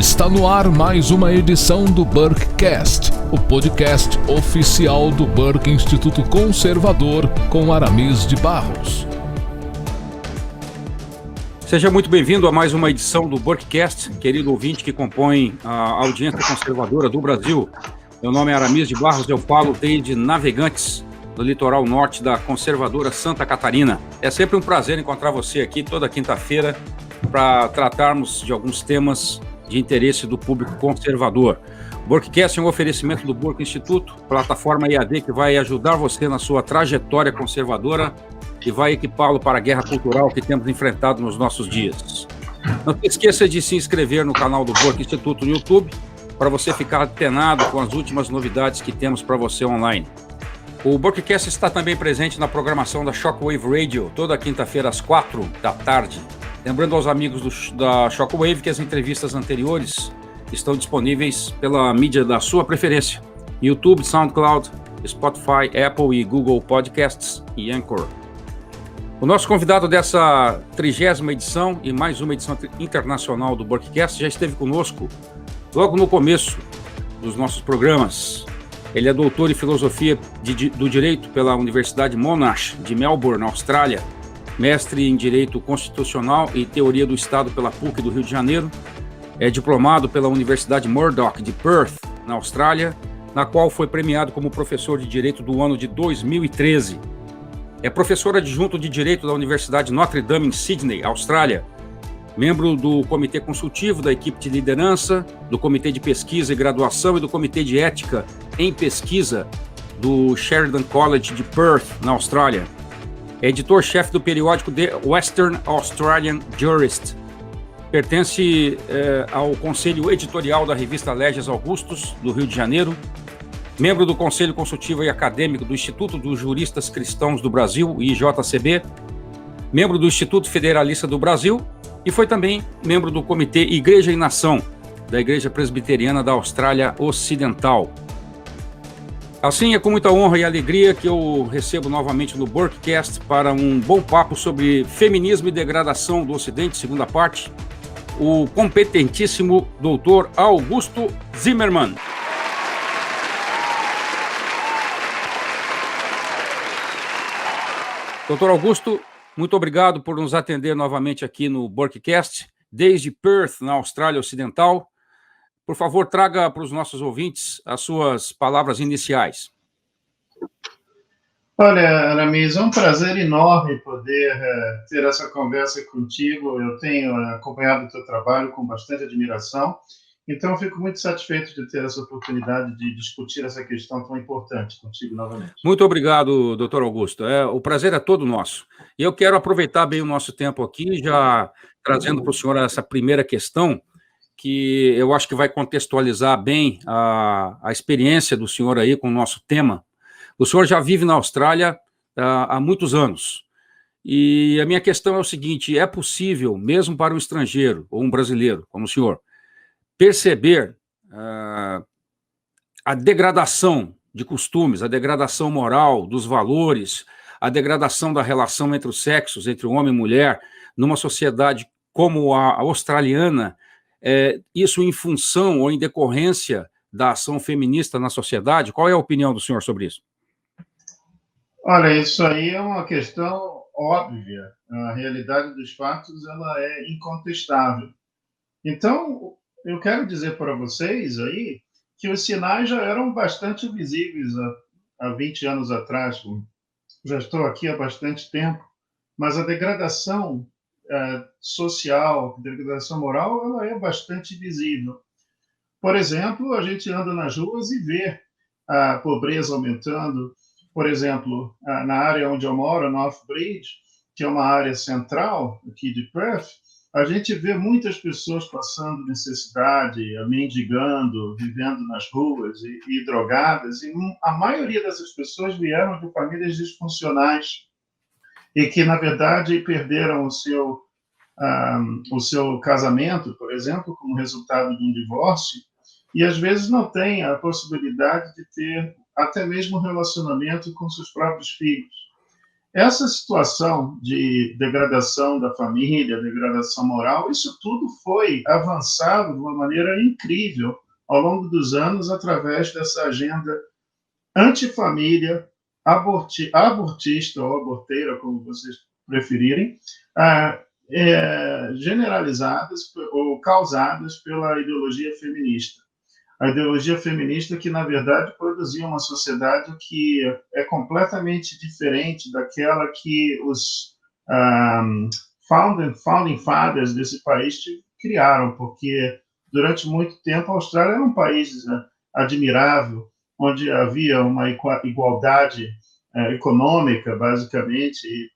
Está no ar mais uma edição do Burkecast, o podcast oficial do Burke Instituto Conservador com Aramis de Barros. Seja muito bem-vindo a mais uma edição do Burkecast, querido ouvinte que compõe a audiência conservadora do Brasil. Meu nome é Aramis de Barros, eu falo desde Navegantes, do litoral norte da conservadora Santa Catarina. É sempre um prazer encontrar você aqui toda quinta-feira para tratarmos de alguns temas de interesse do público conservador. O Burkecast é um oferecimento do Burke Instituto, plataforma EAD que vai ajudar você na sua trajetória conservadora e vai equipá-lo para a guerra cultural que temos enfrentado nos nossos dias. Não se esqueça de se inscrever no canal do Burke Instituto no YouTube para você ficar antenado com as últimas novidades que temos para você online. O Burkecast está também presente na programação da Shockwave Radio, toda quinta-feira às 16h. Lembrando aos amigos da Shockwave que as entrevistas anteriores estão disponíveis pela mídia da sua preferência: YouTube, SoundCloud, Spotify, Apple e Google Podcasts e Anchor. O nosso convidado dessa 30ª edição e mais uma edição internacional do Burkecast já esteve conosco logo no começo dos nossos programas. Ele é doutor em filosofia do direito pela Universidade Monash de Melbourne, na Austrália, mestre em Direito Constitucional e Teoria do Estado pela PUC do Rio de Janeiro, é diplomado pela Universidade Murdoch de Perth, na Austrália, na qual foi premiado como professor de Direito do ano de 2013. É professor adjunto de Direito da Universidade Notre Dame em Sydney, Austrália, membro do Comitê Consultivo da Equipe de Liderança, do Comitê de Pesquisa e Graduação e do Comitê de Ética em Pesquisa do Sheridan College de Perth, na Austrália. É editor-chefe do periódico The Western Australian Jurist. Pertence ao conselho editorial da revista Leges Augustus, do Rio de Janeiro. Membro do Conselho Consultivo e Acadêmico do Instituto dos Juristas Cristãos do Brasil, IJCB. Membro do Instituto Federalista do Brasil. E foi também membro do Comitê Igreja e Nação, da Igreja Presbiteriana da Austrália Ocidental. Assim, é com muita honra e alegria que eu recebo novamente no Burkecast para um bom papo sobre feminismo e degradação do Ocidente, segunda parte, o competentíssimo Dr. Augusto Zimmermann. Dr. Augusto, muito obrigado por nos atender novamente aqui no Burkecast, desde Perth, na Austrália Ocidental. Por favor, traga para os nossos ouvintes as suas palavras iniciais. Olha, Aramis, é um prazer enorme poder ter essa conversa contigo. Eu tenho acompanhado o teu trabalho com bastante admiração, então eu fico muito satisfeito de ter essa oportunidade de discutir essa questão tão importante contigo novamente. Muito obrigado, doutor Augusto. O prazer é todo nosso. E eu quero aproveitar bem o nosso tempo aqui, já trazendo para o senhor essa primeira questão, que eu acho que vai contextualizar bem a experiência do senhor aí com o nosso tema. O senhor já vive na Austrália há muitos anos. E a minha questão é o seguinte: é possível, mesmo para um estrangeiro ou um brasileiro, como o senhor, perceber a degradação de costumes, a degradação moral, dos valores, a degradação da relação entre os sexos, entre o homem e mulher, numa sociedade como a australiana, isso em função ou em decorrência da ação feminista na sociedade? Qual é a opinião do senhor sobre isso? Olha, isso aí é uma questão óbvia. A realidade dos fatos ela é incontestável. Então, eu quero dizer para vocês aí que os sinais já eram bastante visíveis há 20 anos atrás. Já estou aqui há bastante tempo, mas a degradação social, a degradação moral, ela é bastante visível. Por exemplo, a gente anda nas ruas e vê a pobreza aumentando. Por exemplo, na área onde eu moro, North Bridge, que é uma área central aqui de Perth, a gente vê muitas pessoas passando necessidade, mendigando, vivendo nas ruas e drogadas. E a maioria dessas pessoas vieram de famílias disfuncionais e que, na verdade, perderam o seu casamento, por exemplo, como resultado de um divórcio, e às vezes não têm a possibilidade de ter até mesmo relacionamento com seus próprios filhos. essa situação de degradação da família, degradação moral, isso tudo foi avançado de uma maneira incrível ao longo dos anos através dessa agenda antifamília, abortista ou aborteira, como vocês preferirem, generalizadas ou causadas pela ideologia feminista. A ideologia feminista que, na verdade, produzia uma sociedade que é completamente diferente daquela que os founding fathers desse país criaram, porque durante muito tempo a Austrália era um país admirável, onde havia uma igualdade econômica, basicamente, e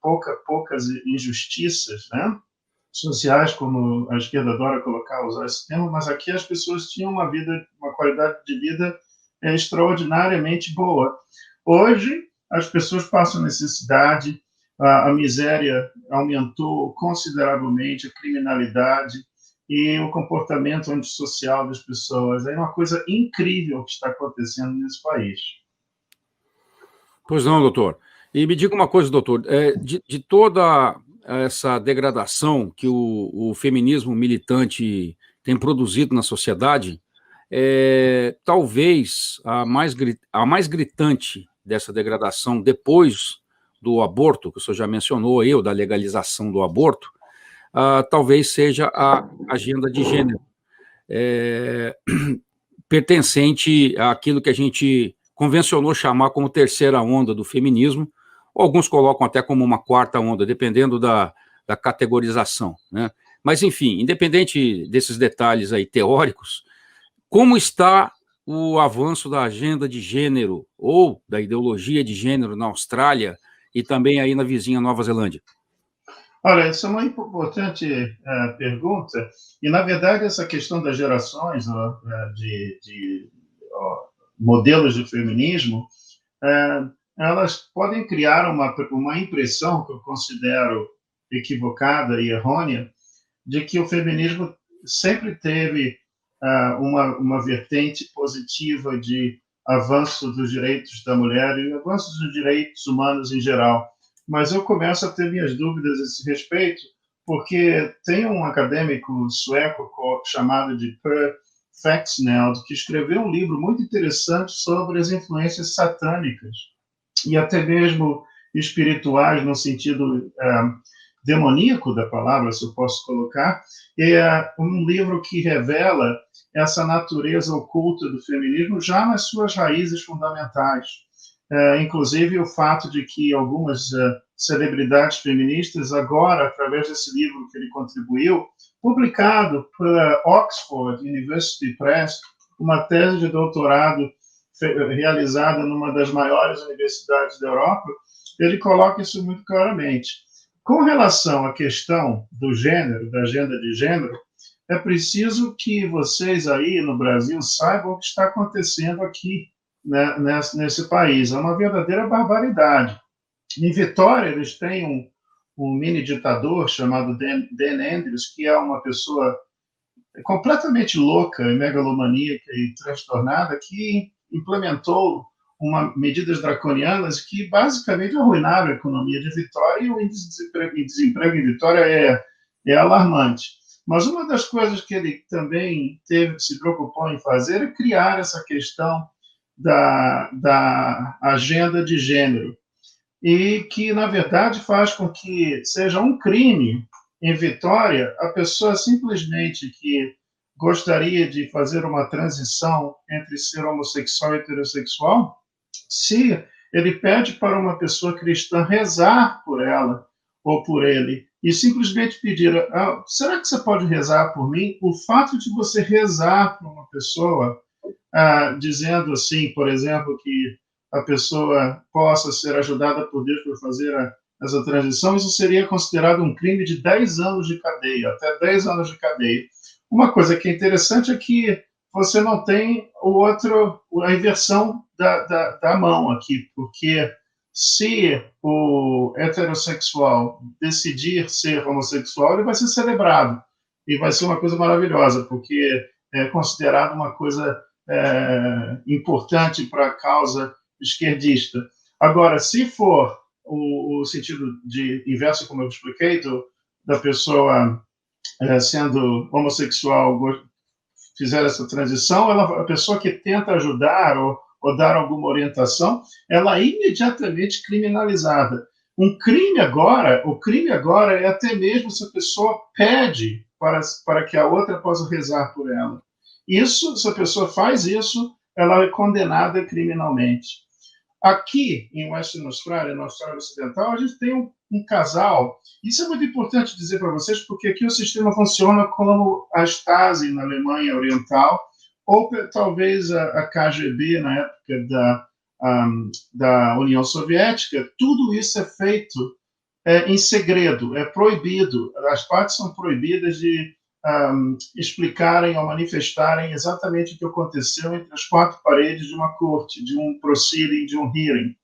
poucas injustiças, né, sociais, como a esquerda adora usar esse termo, mas aqui as pessoas tinham uma qualidade de vida extraordinariamente boa. Hoje, as pessoas passam necessidade, a miséria aumentou consideravelmente, a criminalidade e o comportamento antissocial das pessoas. É uma coisa incrível que está acontecendo nesse país. Pois não, doutor. E me diga uma coisa, doutor, de toda essa degradação que o feminismo militante tem produzido na sociedade, talvez a mais gritante dessa degradação depois do aborto, que o senhor já mencionou aí, ou da legalização do aborto, talvez seja a agenda de gênero, pertencente àquilo que a gente convencionou chamar como terceira onda do feminismo, ou alguns colocam até como uma quarta onda, dependendo da categorização, né? Mas, enfim, independente desses detalhes aí teóricos, como está o avanço da agenda de gênero ou da ideologia de gênero na Austrália e também aí na vizinha Nova Zelândia? Olha, essa é uma importante pergunta, e, na verdade, essa questão das gerações de modelos de feminismo, elas podem criar uma impressão que eu considero equivocada e errônea, de que o feminismo sempre teve uma vertente positiva de avanço dos direitos da mulher e avanço dos direitos humanos em geral. Mas eu começo a ter minhas dúvidas a esse respeito, porque tem um acadêmico sueco chamado de Per Faxneld, que escreveu um livro muito interessante sobre as influências satânicas e até mesmo espirituais, no sentido demoníaco da palavra, se eu posso colocar. É um livro que revela essa natureza oculta do feminismo já nas suas raízes fundamentais. Inclusive o fato de que algumas celebridades feministas agora, através desse livro que ele contribuiu, publicado pela Oxford University Press, uma tese de doutorado realizada numa das maiores universidades da Europa, ele coloca isso muito claramente. Com relação à questão do gênero, da agenda de gênero, é preciso que vocês aí no Brasil saibam o que está acontecendo aqui, né, nesse país. É uma verdadeira barbaridade. Em Vitória, eles têm um mini ditador chamado Dan Andrews, que é uma pessoa completamente louca, megalomaníaca e transtornada, que implementou medidas draconianas que basicamente arruinaram a economia de Vitória, e o índice de desemprego em Vitória é alarmante. Mas uma das coisas que ele também se preocupou em fazer é criar essa questão da agenda de gênero, e que, na verdade, faz com que seja um crime em Vitória a pessoa simplesmente que gostaria de fazer uma transição entre ser homossexual e heterossexual, se ele pede para uma pessoa cristã rezar por ela ou por ele, e simplesmente pedir, será que você pode rezar por mim? O fato de você rezar por uma pessoa, dizendo assim, por exemplo, que a pessoa possa ser ajudada por Deus para fazer essa transição, isso seria considerado um crime de 10 anos de cadeia, até 10 anos de cadeia. Uma coisa que é interessante é que você não tem a inversão da mão aqui, porque se o heterossexual decidir ser homossexual, ele vai ser celebrado, e vai ser uma coisa maravilhosa, porque é considerado uma coisa importante para a causa esquerdista. Agora, se for o sentido de inverso, como eu expliquei, da pessoa sendo homossexual fizer essa transição, a pessoa que tenta ajudar ou dar alguma orientação, ela é imediatamente criminalizada. O crime agora é até mesmo se a pessoa pede para que a outra possa rezar por ela. Isso, se a pessoa faz isso, ela é condenada criminalmente. Aqui, em Western Australia, na Austrália Ocidental, a gente tem um casal. Isso é muito importante dizer para vocês, porque aqui o sistema funciona como a Stasi na Alemanha Oriental, ou talvez a KGB na época da União Soviética. Tudo isso é feito em segredo, é proibido. As partes são proibidas de explicarem ou manifestarem exatamente o que aconteceu entre as quatro paredes de uma corte, de um proceeding, de um hearing.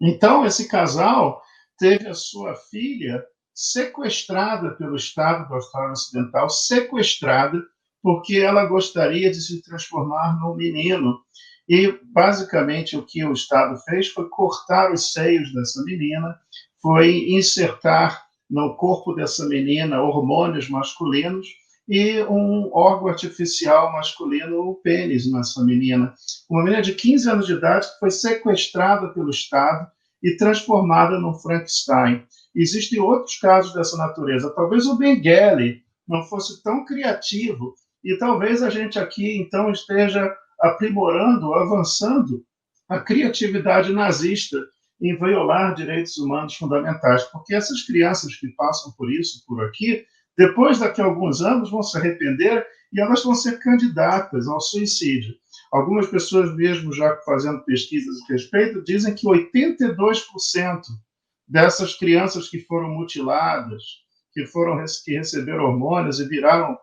Então, esse casal teve a sua filha sequestrada pelo Estado da Austrália Ocidental, sequestrada porque ela gostaria de se transformar num menino. E, basicamente, o que o Estado fez foi cortar os seios dessa menina, foi insertar no corpo dessa menina hormônios masculinos e um órgão artificial masculino, o pênis nessa menina. Uma menina de 15 anos de idade que foi sequestrada pelo Estado e transformada num Frankenstein. Existem outros casos dessa natureza. Talvez o Mengele não fosse tão criativo e talvez a gente aqui, então, esteja aprimorando, avançando a criatividade nazista em violar direitos humanos fundamentais, porque essas crianças que passam por isso, por aqui, depois daqui a alguns anos vão se arrepender e elas vão ser candidatas ao suicídio. Algumas pessoas mesmo já fazendo pesquisas a respeito dizem que 82% dessas crianças que foram mutiladas, que receberam hormônios e viraram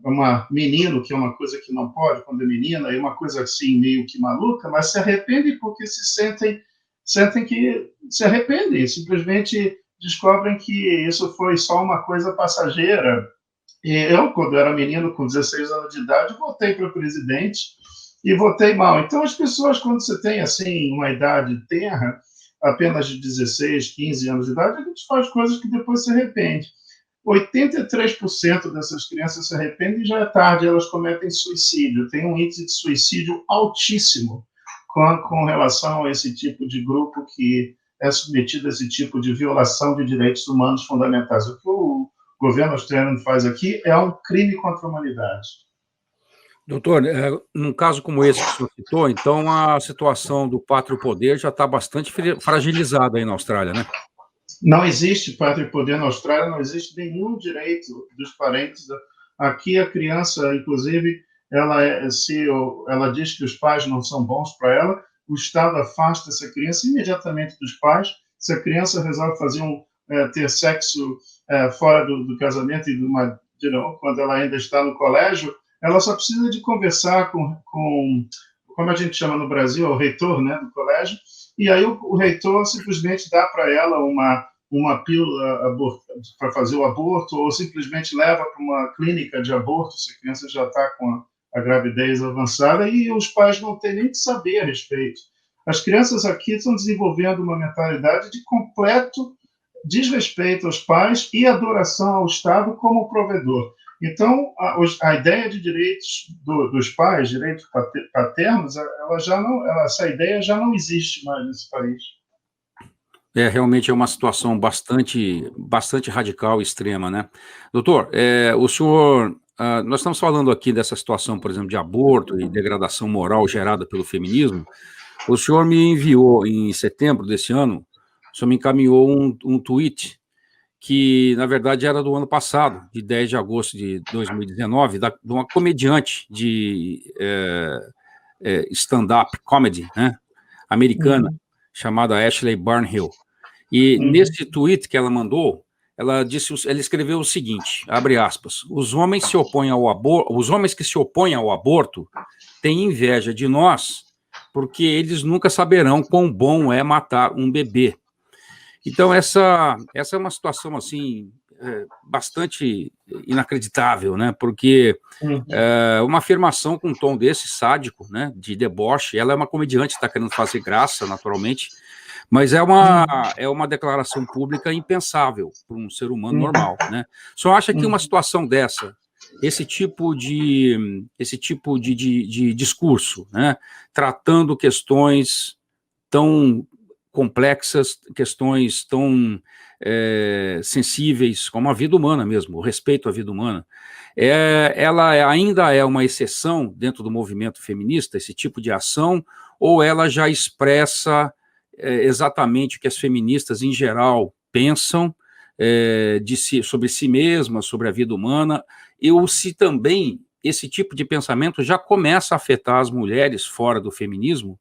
uma menino, que é uma coisa que não pode quando é menina, é uma coisa assim meio que maluca, mas se arrependem porque sentem que se arrependem, simplesmente descobrem que isso foi só uma coisa passageira. E eu, quando era menino, com 16 anos de idade, votei para presidente e votei mal. Então, as pessoas, quando você tem, assim, uma idade tenra, apenas de 16, 15 anos de idade, a gente faz coisas que depois se arrepende. 83% dessas crianças se arrependem e já é tarde, elas cometem suicídio. Tem um índice de suicídio altíssimo com relação a esse tipo de grupo que é submetido a esse tipo de violação de direitos humanos fundamentais. O que o governo australiano faz aqui é um crime contra a humanidade. Doutor, num caso como esse que o senhor citou, então a situação do pátrio poder já está bastante fragilizada aí na Austrália, né? Não existe pátrio poder na Austrália, não existe nenhum direito dos parentes. Aqui a criança, inclusive, ela diz que os pais não são bons para ela, o Estado afasta essa criança imediatamente dos pais. Se a criança resolve ter sexo fora do casamento e quando ela ainda está no colégio, ela só precisa de conversar com como a gente chama no Brasil, o reitor, né, do colégio, e aí o reitor simplesmente dá para ela uma pílula para fazer o aborto, ou simplesmente leva para uma clínica de aborto, se a criança já está com a gravidez avançada, e os pais não têm nem que saber a respeito. As crianças aqui estão desenvolvendo uma mentalidade de completo desrespeito aos pais e adoração ao Estado como provedor. Então, a ideia de direitos dos pais, direitos paternos, essa ideia já não existe mais nesse país. Realmente é uma situação bastante radical e extrema, né? Doutor, o senhor... nós estamos falando aqui dessa situação, por exemplo, de aborto e degradação moral gerada pelo feminismo. O senhor me enviou, em setembro desse ano, o senhor me encaminhou um tweet que, na verdade, era do ano passado, de 10 de agosto de 2019, de uma comediante de stand-up comedy, né, americana, chamada Ashley Barnhill. E nesse tweet que ela mandou, ela escreveu o seguinte, abre aspas, os homens que se opõem ao aborto têm inveja de nós porque eles nunca saberão quão bom é matar um bebê. Então, essa é uma situação, assim, bastante inacreditável, né? Porque uma afirmação com um tom desse, sádico, né? De deboche, ela é uma comediante, está querendo fazer graça, naturalmente, Mas é uma declaração pública impensável para um ser humano normal, né? Só acha que uma situação dessa, esse tipo de discurso, né, tratando questões tão complexas, questões tão sensíveis como a vida humana mesmo, o respeito à vida humana, ela ainda é uma exceção dentro do movimento feminista, esse tipo de ação, ou ela já expressa exatamente o que as feministas em geral pensam sobre si mesmas, sobre a vida humana, ou se também esse tipo de pensamento já começa a afetar as mulheres fora do feminismo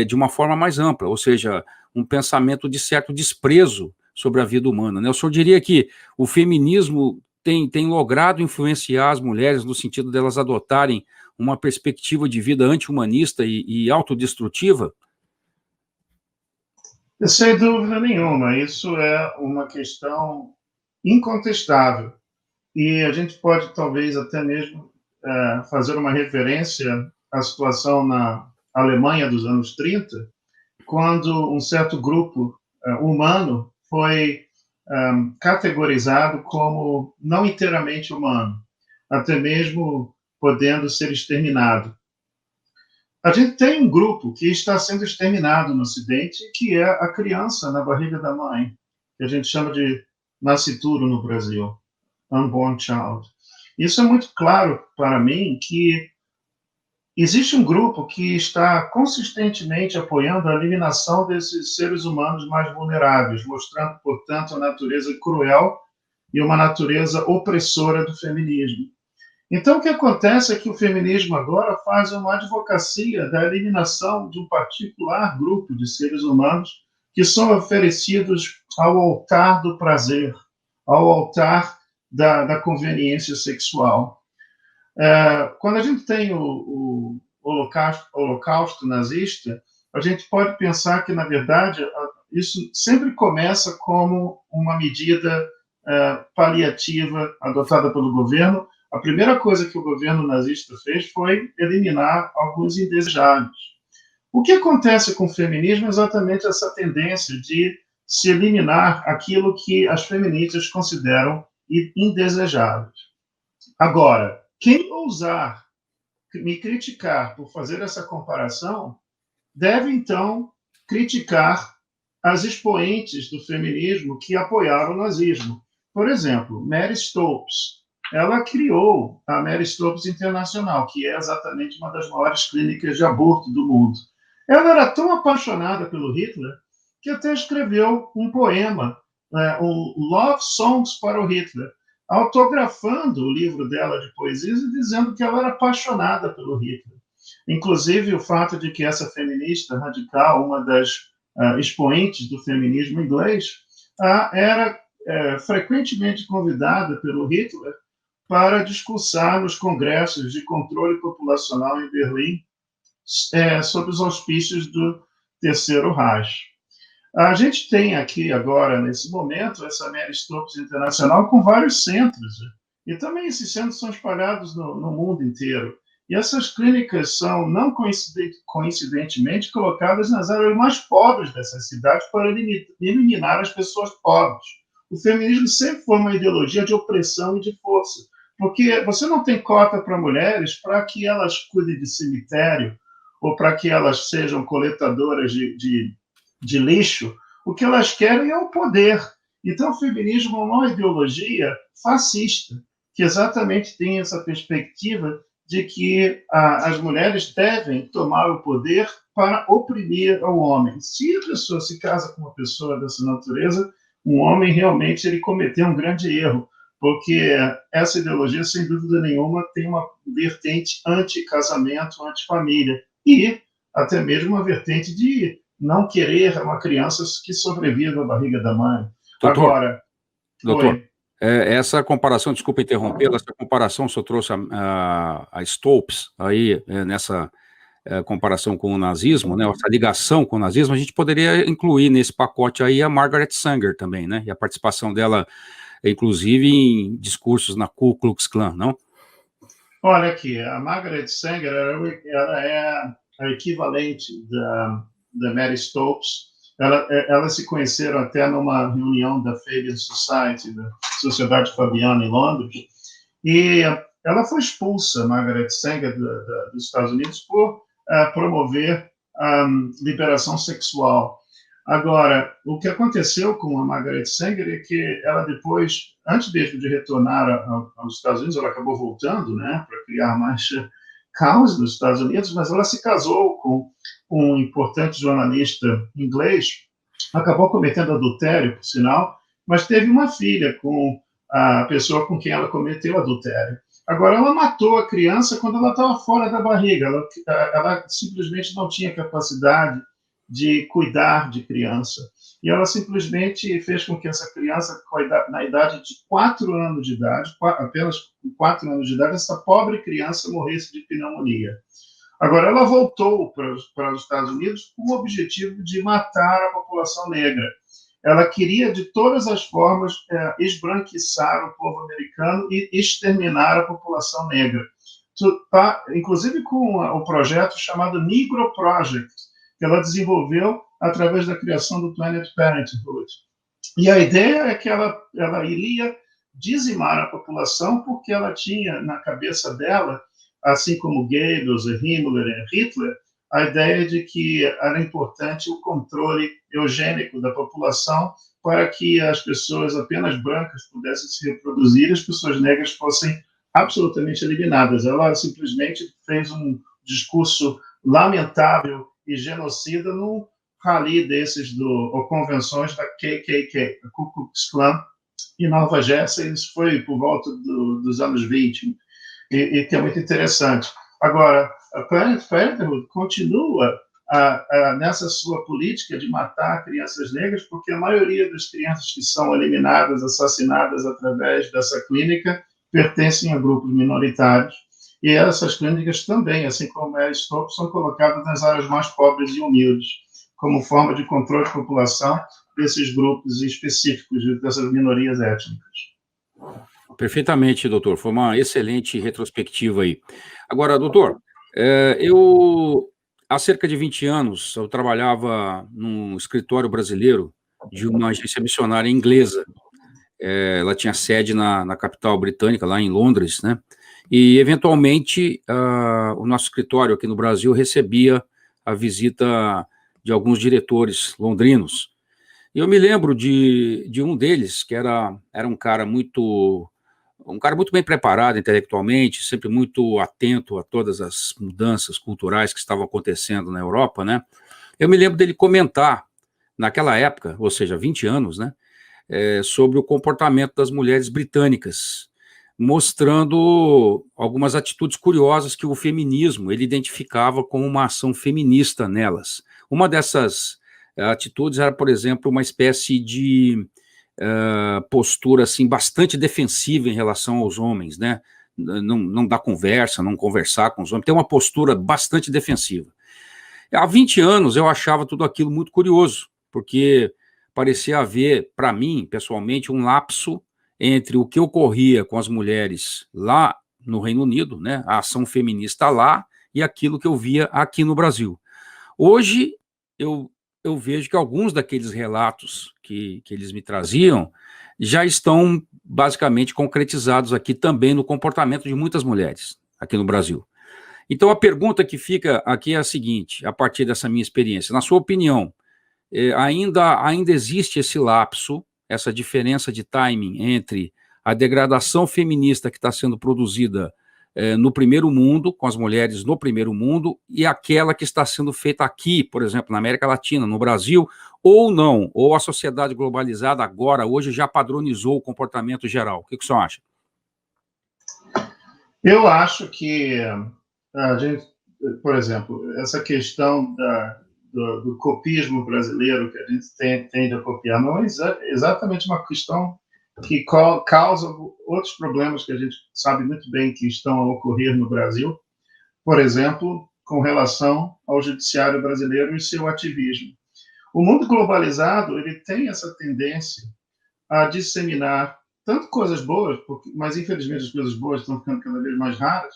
de uma forma mais ampla, ou seja, um pensamento de certo desprezo sobre a vida humana, né? O senhor diria que o feminismo tem logrado influenciar as mulheres no sentido delas adotarem uma perspectiva de vida anti-humanista e autodestrutiva? Sem dúvida nenhuma, isso é uma questão incontestável. E a gente pode, talvez, até mesmo fazer uma referência à situação na Alemanha dos anos 30, quando um certo grupo humano foi categorizado como não inteiramente humano, até mesmo podendo ser exterminado. A gente tem um grupo que está sendo exterminado no Ocidente, que é a criança na barriga da mãe, que a gente chama de nascituro no Brasil, unborn child. Isso é muito claro para mim que existe um grupo que está consistentemente apoiando a eliminação desses seres humanos mais vulneráveis, mostrando, portanto, a natureza cruel e uma natureza opressora do feminismo. Então, o que acontece é que o feminismo agora faz uma advocacia da eliminação de um particular grupo de seres humanos que são oferecidos ao altar do prazer, ao altar da conveniência sexual. Quando a gente tem o holocausto nazista, a gente pode pensar que, na verdade, isso sempre começa como uma medida paliativa adotada pelo governo. A primeira coisa que o governo nazista fez foi eliminar alguns indesejáveis. O que acontece com o feminismo é exatamente essa tendência de se eliminar aquilo que as feministas consideram indesejáveis. Agora, quem ousar me criticar por fazer essa comparação deve, então, criticar as expoentes do feminismo que apoiaram o nazismo. Por exemplo, Mary Stopes. Ela criou a Mary Stopes Internacional, que é exatamente uma das maiores clínicas de aborto do mundo. Ela era tão apaixonada pelo Hitler que até escreveu um poema, um Love Songs para o Hitler, autografando o livro dela de poesias e dizendo que ela era apaixonada pelo Hitler. Inclusive, o fato de que essa feminista radical, uma das expoentes do feminismo inglês, era frequentemente convidada pelo Hitler para discursar nos congressos de controle populacional em Berlim sob os auspícios do Terceiro Reich. A gente tem aqui agora, nesse momento, essa Mary Stopes Internacional com vários centros, e também esses centros são espalhados no mundo inteiro. E essas clínicas são, não coincidentemente, colocadas nas áreas mais pobres dessas cidades para eliminar as pessoas pobres. O feminismo sempre foi uma ideologia de opressão e de força, porque você não tem cota para mulheres para que elas cuidem de cemitério ou para que elas sejam coletadoras de lixo. O que elas querem é o poder. Então, o feminismo é uma ideologia fascista, que exatamente tem essa perspectiva de que as mulheres devem tomar o poder para oprimir o homem. Se a pessoa se casa com uma pessoa dessa natureza, um homem realmente ele cometeu um grande erro, porque essa ideologia, sem dúvida nenhuma, tem uma vertente anti-casamento, anti-família, e até mesmo uma vertente de não querer uma criança que sobreviva na barriga da mãe. Doutor, essa comparação, desculpa interrompê-la, essa comparação o senhor trouxe a Stopes aí nessa comparação com o nazismo, né, essa ligação com o nazismo, a gente poderia incluir nesse pacote aí a Margaret Sanger também, né, e a participação dela, inclusive, em discursos na Ku Klux Klan, não? Olha aqui, a Margaret Sanger ela é a equivalente da Mary Stopes Elas se conheceram até numa reunião da Fabian Society, da Sociedade Fabiana, em Londres, e ela foi expulsa, Margaret Sanger, dos Estados Unidos, por promover a liberação sexual. Agora, o que aconteceu com a Margaret Sanger é que ela depois, antes mesmo de retornar aos Estados Unidos, ela acabou voltando, né, para criar mais caos nos Estados Unidos, mas ela se casou com um importante jornalista inglês, acabou cometendo adultério, por sinal, mas teve uma filha com a pessoa com quem ela cometeu adultério. Agora, ela matou a criança quando ela estava fora da barriga, ela simplesmente não tinha capacidade de cuidar de criança. E ela simplesmente fez com que essa criança, na idade de 4 anos de idade, apenas com 4 anos de idade, essa pobre criança morresse de pneumonia. Agora, ela voltou para os Estados Unidos com o objetivo de matar a população negra. Ela queria, de todas as formas, esbranquiçar o povo americano e exterminar a população negra. Inclusive com o projeto chamado Negro Project, que ela desenvolveu através da criação do Planned Parenthood. E a ideia é que ela iria dizimar a população porque ela tinha na cabeça dela, assim como Goebbels, Himmler e Hitler, a ideia de que era importante o controle eugênico da população para que as pessoas apenas brancas pudessem se reproduzir e as pessoas negras fossem absolutamente eliminadas. Ela simplesmente fez um discurso lamentável e genocida num rally desses, ou convenções da KKK, a Ku Klux Klan, em Nova Jersey. Isso foi por volta dos anos 20, e que é muito interessante. Agora, a Planned Parenthood continua nessa sua política de matar crianças negras, porque a maioria das crianças que são eliminadas, assassinadas através dessa clínica, pertencem a grupos minoritários. E essas clínicas também, assim como a Stopes, são colocadas nas áreas mais pobres e humildes, como forma de controle de população desses grupos específicos, dessas minorias étnicas. Perfeitamente, doutor. Foi uma excelente retrospectiva aí. Agora, doutor, há cerca de 20 anos, eu trabalhava num escritório brasileiro de uma agência missionária inglesa. Ela tinha sede na capital britânica, lá em Londres, né? E, eventualmente, o nosso escritório aqui no Brasil recebia a visita de alguns diretores londrinos. E eu me lembro de um deles, que era um cara muito bem preparado intelectualmente, sempre muito atento a todas as mudanças culturais que estavam acontecendo na Europa, né? Eu me lembro dele comentar, naquela época, ou seja, 20 anos, né? Sobre o comportamento das mulheres britânicas, mostrando algumas atitudes curiosas que o feminismo ele identificava como uma ação feminista nelas. Uma dessas atitudes era, por exemplo, uma espécie de postura assim, bastante defensiva em relação aos homens, né? Não dar conversa, não conversar com os homens, ter uma postura bastante defensiva. Há 20 anos eu achava tudo aquilo muito curioso, porque parecia haver, para mim, pessoalmente, um lapso entre o que ocorria com as mulheres lá no Reino Unido, né, a ação feminista lá, e aquilo que eu via aqui no Brasil. Hoje, eu vejo que alguns daqueles relatos que eles me traziam já estão basicamente concretizados aqui também no comportamento de muitas mulheres aqui no Brasil. Então, a pergunta que fica aqui é a seguinte, a partir dessa minha experiência, na sua opinião, ainda existe esse lapso, essa diferença de timing entre a degradação feminista que está sendo produzida no primeiro mundo, com as mulheres no primeiro mundo, e aquela que está sendo feita aqui, por exemplo, na América Latina, no Brasil, ou não, ou a sociedade globalizada agora, hoje, já padronizou o comportamento geral. O que o senhor acha? Eu acho que a gente, por exemplo, essa questão do copismo brasileiro que a gente tende a copiar, não é exatamente uma questão que causa outros problemas que a gente sabe muito bem que estão a ocorrer no Brasil, por exemplo, com relação ao judiciário brasileiro e seu ativismo. O mundo globalizado ele tem essa tendência a disseminar tanto coisas boas, mas infelizmente as coisas boas estão ficando cada vez mais raras,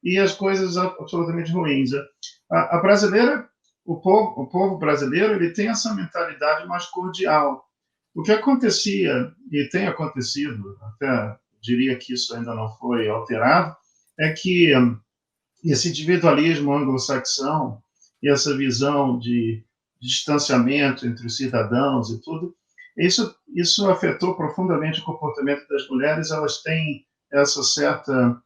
e as coisas absolutamente ruins. A brasileira o povo brasileiro ele tem essa mentalidade mais cordial. O que acontecia, e tem acontecido, até diria que isso ainda não foi alterado, é que esse individualismo anglo-saxão e essa visão de distanciamento entre os cidadãos e tudo, isso afetou profundamente o comportamento das mulheres. Elas têm essa certa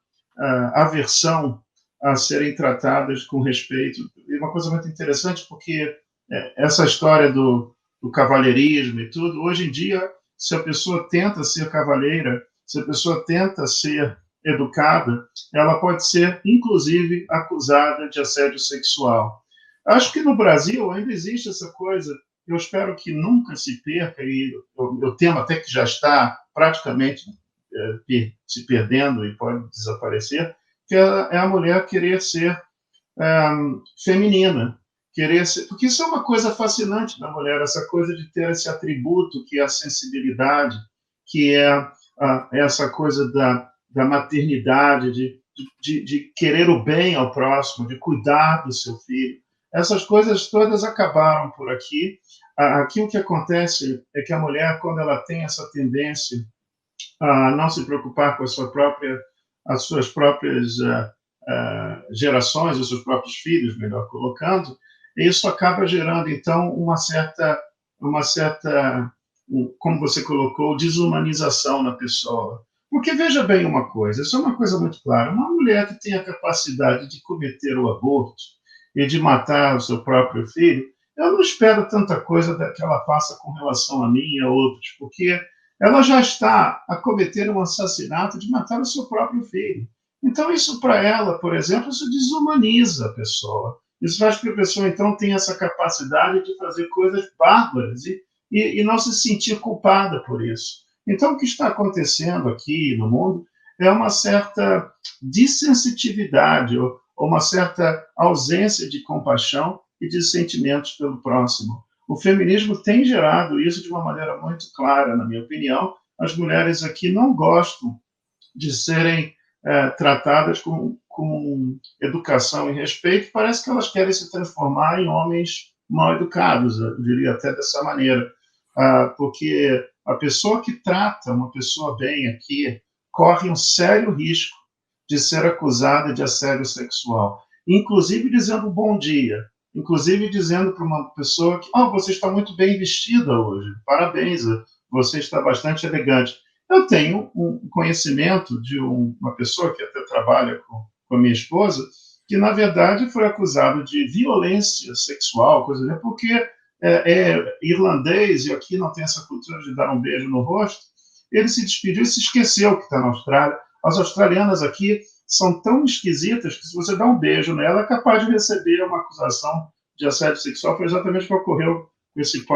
aversão a serem tratadas com respeito. E uma coisa muito interessante, porque essa história do cavalheirismo e tudo, hoje em dia, se a pessoa tenta ser cavalheira, se a pessoa tenta ser educada, ela pode ser, inclusive, acusada de assédio sexual. Acho que no Brasil ainda existe essa coisa, eu espero que nunca se perca, e eu temo até que já está praticamente se perdendo e pode desaparecer, que é a mulher querer ser feminina, querer ser, porque isso é uma coisa fascinante da mulher, essa coisa de ter esse atributo que é a sensibilidade, que é essa coisa da maternidade, de querer o bem ao próximo, de cuidar do seu filho. Essas coisas todas acabaram por aqui. Aqui o que acontece é que a mulher, quando ela tem essa tendência a não se preocupar com as suas próprias gerações, os seus próprios filhos, melhor colocando, isso acaba gerando, então, uma certa, como você colocou, desumanização na pessoa. Porque, veja bem uma coisa, isso é uma coisa muito clara, uma mulher que tem a capacidade de cometer o aborto e de matar o seu próprio filho, eu não espero tanta coisa que ela faça com relação a mim e a outros, porque ela já está a cometer um assassinato de matar o seu próprio filho. Então, isso para ela, por exemplo, isso desumaniza a pessoa. Isso faz com que a pessoa, então, tenha essa capacidade de fazer coisas bárbaras e não se sentir culpada por isso. Então, o que está acontecendo aqui no mundo é uma certa dessensitividade ou uma certa ausência de compaixão e de sentimentos pelo próximo. O feminismo tem gerado isso de uma maneira muito clara, na minha opinião. As mulheres aqui não gostam de serem tratadas com educação e respeito. Parece que elas querem se transformar em homens mal educados, eu diria até dessa maneira. Porque a pessoa que trata uma pessoa bem aqui corre um sério risco de ser acusada de assédio sexual, inclusive dizendo bom dia, inclusive dizendo para uma pessoa que você está muito bem vestida hoje, parabéns, você está bastante elegante. Eu tenho um conhecimento de uma pessoa que até trabalha com a minha esposa, que na verdade foi acusado de violência sexual, coisa assim, porque é irlandês e aqui não tem essa cultura de dar um beijo no rosto. Ele se despediu e se esqueceu que está na Austrália. As australianas aqui são tão esquisitas que se você dá um beijo nela, é capaz de receber uma acusação de assédio sexual. Foi exatamente o que ocorreu com esse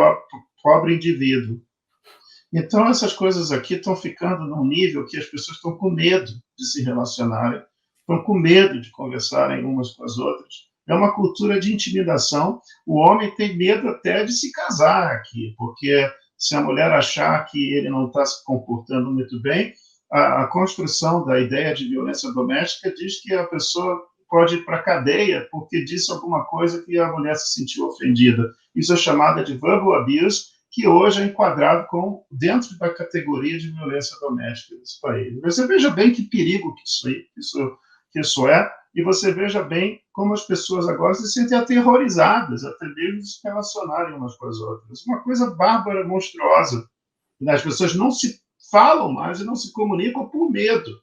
pobre indivíduo. Então, essas coisas aqui estão ficando num nível que as pessoas estão com medo de se relacionarem, estão com medo de conversarem umas com as outras. É uma cultura de intimidação. O homem tem medo até de se casar aqui, porque se a mulher achar que ele não está se comportando muito bem, a construção da ideia de violência doméstica diz que a pessoa pode ir para a cadeia porque disse alguma coisa que a mulher se sentiu ofendida. Isso é chamada de verbal abuse, que hoje é enquadrado dentro da categoria de violência doméstica desse país. Você veja bem que perigo que isso é, e você veja bem como as pessoas agora se sentem aterrorizadas, até mesmo de se relacionarem umas com as outras. Uma coisa bárbara, monstruosa. As pessoas não se falam mais e não se comunicam por medo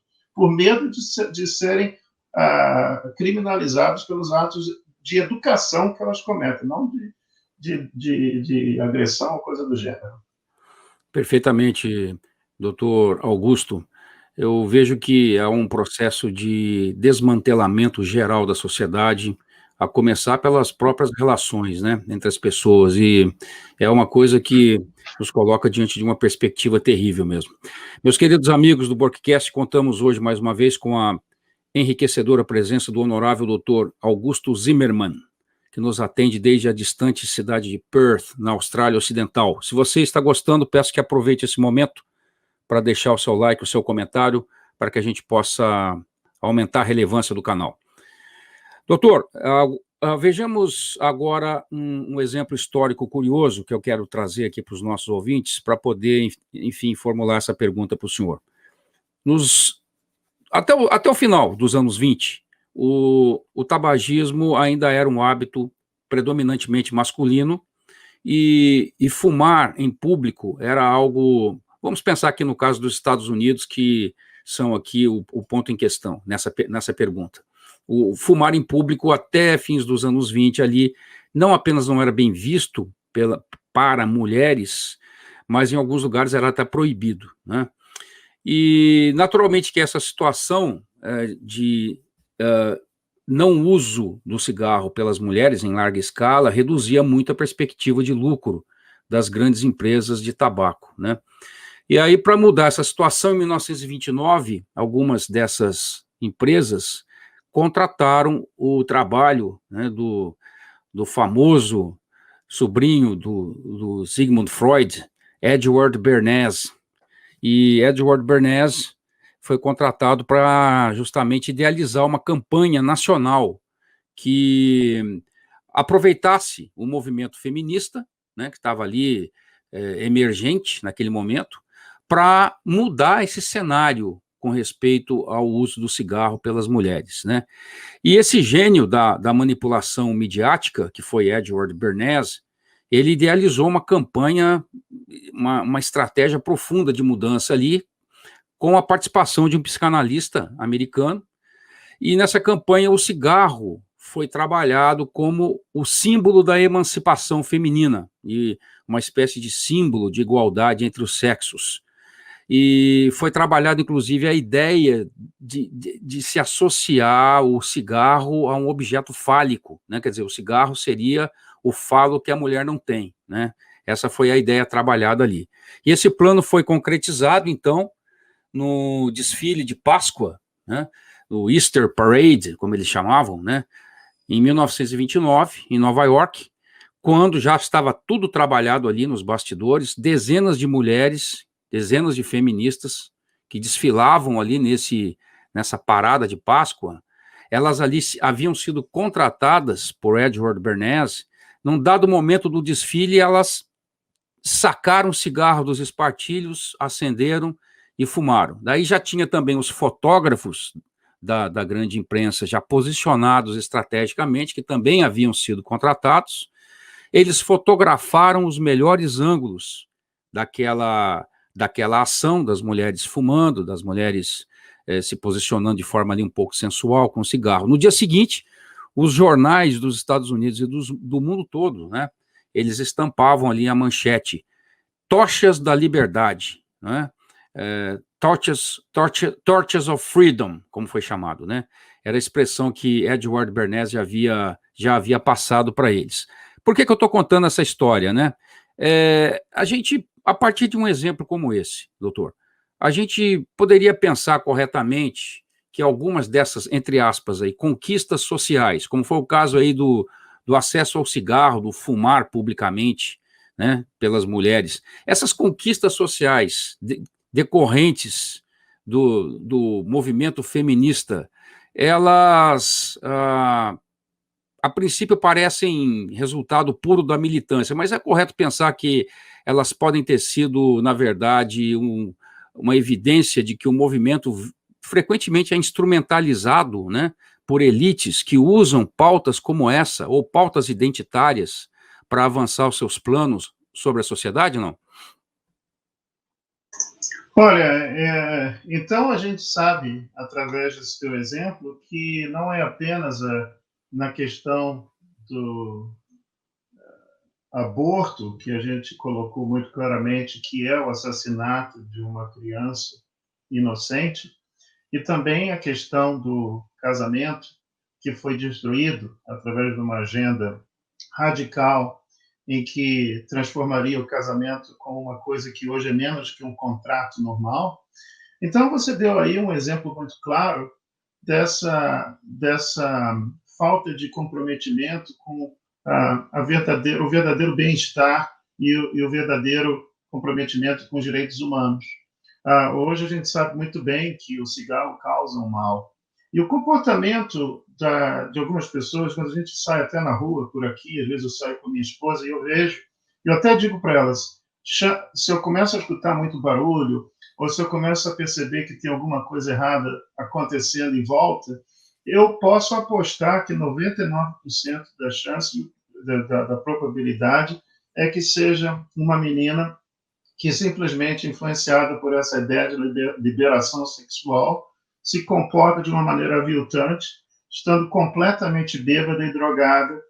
de serem criminalizados pelos atos de educação que elas cometem, não de agressão ou coisa do gênero. Perfeitamente, doutor Augusto. Eu vejo que há um processo de desmantelamento geral da sociedade, a começar pelas próprias relações, né, entre as pessoas, e é uma coisa que nos coloca diante de uma perspectiva terrível mesmo. Meus queridos amigos do Borkcast, contamos hoje mais uma vez com a enriquecedora presença do honorável doutor Augusto Zimmermann, que nos atende desde a distante cidade de Perth, na Austrália Ocidental. Se você está gostando, peço que aproveite esse momento para deixar o seu like, o seu comentário, para que a gente possa aumentar a relevância do canal. Doutor, Vejamos agora um exemplo histórico curioso que eu quero trazer aqui para os nossos ouvintes, para poder, enfim, formular essa pergunta para o senhor. Até o final dos anos 20, o tabagismo ainda era um hábito predominantemente masculino, e fumar em público era algo... Vamos pensar aqui no caso dos Estados Unidos, que são aqui o ponto em questão nessa pergunta. O fumar em público até fins dos anos 20 ali, não apenas não era bem visto para mulheres, mas em alguns lugares era até proibido, né? E naturalmente que essa situação de não uso do cigarro pelas mulheres em larga escala reduzia muito a perspectiva de lucro das grandes empresas de tabaco, né? E aí, para mudar essa situação, em 1929, algumas dessas empresas contrataram o trabalho, né, do famoso sobrinho do Sigmund Freud, Edward Bernays. E Edward Bernays foi contratado para justamente idealizar uma campanha nacional que aproveitasse o movimento feminista, né, que estava ali emergente naquele momento, para mudar esse cenário com respeito ao uso do cigarro pelas mulheres, né? E esse gênio da manipulação midiática, que foi Edward Bernays, ele idealizou uma campanha, uma estratégia profunda de mudança ali, com a participação de um psicanalista americano, e nessa campanha o cigarro foi trabalhado como o símbolo da emancipação feminina, e uma espécie de símbolo de igualdade entre os sexos. E foi trabalhado, inclusive, a ideia de se associar o cigarro a um objeto fálico, né? Quer dizer, o cigarro seria o falo que a mulher não tem, né? Essa foi a ideia trabalhada ali. E esse plano foi concretizado, então, no desfile de Páscoa, né? O Easter Parade, como eles chamavam, né? Em 1929, em Nova York, quando já estava tudo trabalhado ali nos bastidores, dezenas de mulheres, dezenas de feministas que desfilavam ali nessa parada de Páscoa, elas ali haviam sido contratadas por Edward Bernays. Num dado momento do desfile, elas sacaram o cigarro dos espartilhos, acenderam e fumaram. Daí já tinha também os fotógrafos da grande imprensa já posicionados estrategicamente, que também haviam sido contratados. Eles fotografaram os melhores ângulos daquela ação das mulheres fumando, das mulheres se posicionando de forma ali um pouco sensual com o cigarro. No dia seguinte, os jornais dos Estados Unidos e do mundo todo, né, eles estampavam ali a manchete: Tochas da Liberdade, né? Torches of Freedom, como foi chamado, né? Era a expressão que Edward Bernays já havia passado para eles. Por que eu estou contando essa história, né? A gente, a partir de um exemplo como esse, doutor, a gente poderia pensar corretamente que algumas dessas, entre aspas, aí, conquistas sociais, como foi o caso aí do acesso ao cigarro, do fumar publicamente, né, pelas mulheres, essas conquistas sociais decorrentes do movimento feminista, elas, a princípio, parecem resultado puro da militância, mas é correto pensar que elas podem ter sido, na verdade, uma evidência de que o movimento frequentemente é instrumentalizado, né, por elites que usam pautas como essa, ou pautas identitárias, para avançar os seus planos sobre a sociedade, não? Olha, então a gente sabe, através desse teu exemplo, que não é apenas na questão do aborto, que a gente colocou muito claramente, que é o assassinato de uma criança inocente, e também a questão do casamento, que foi destruído através de uma agenda radical, em que transformaria o casamento como uma coisa que hoje é menos que um contrato normal. Então, você deu aí um exemplo muito claro dessa falta de comprometimento com o verdadeiro bem-estar e o verdadeiro comprometimento com os direitos humanos. Hoje a gente sabe muito bem que o cigarro causa um mal. E o comportamento de algumas pessoas, quando a gente sai até na rua, por aqui, às vezes eu saio com minha esposa e eu vejo, eu até digo para elas, se eu começo a escutar muito barulho, ou se eu começo a perceber que tem alguma coisa errada acontecendo em volta, eu posso apostar que 99% da chance, da probabilidade, é que seja uma menina que simplesmente, influenciada por essa ideia de liberação sexual, se comporta de uma maneira aviltante, estando completamente bêbada e drogada.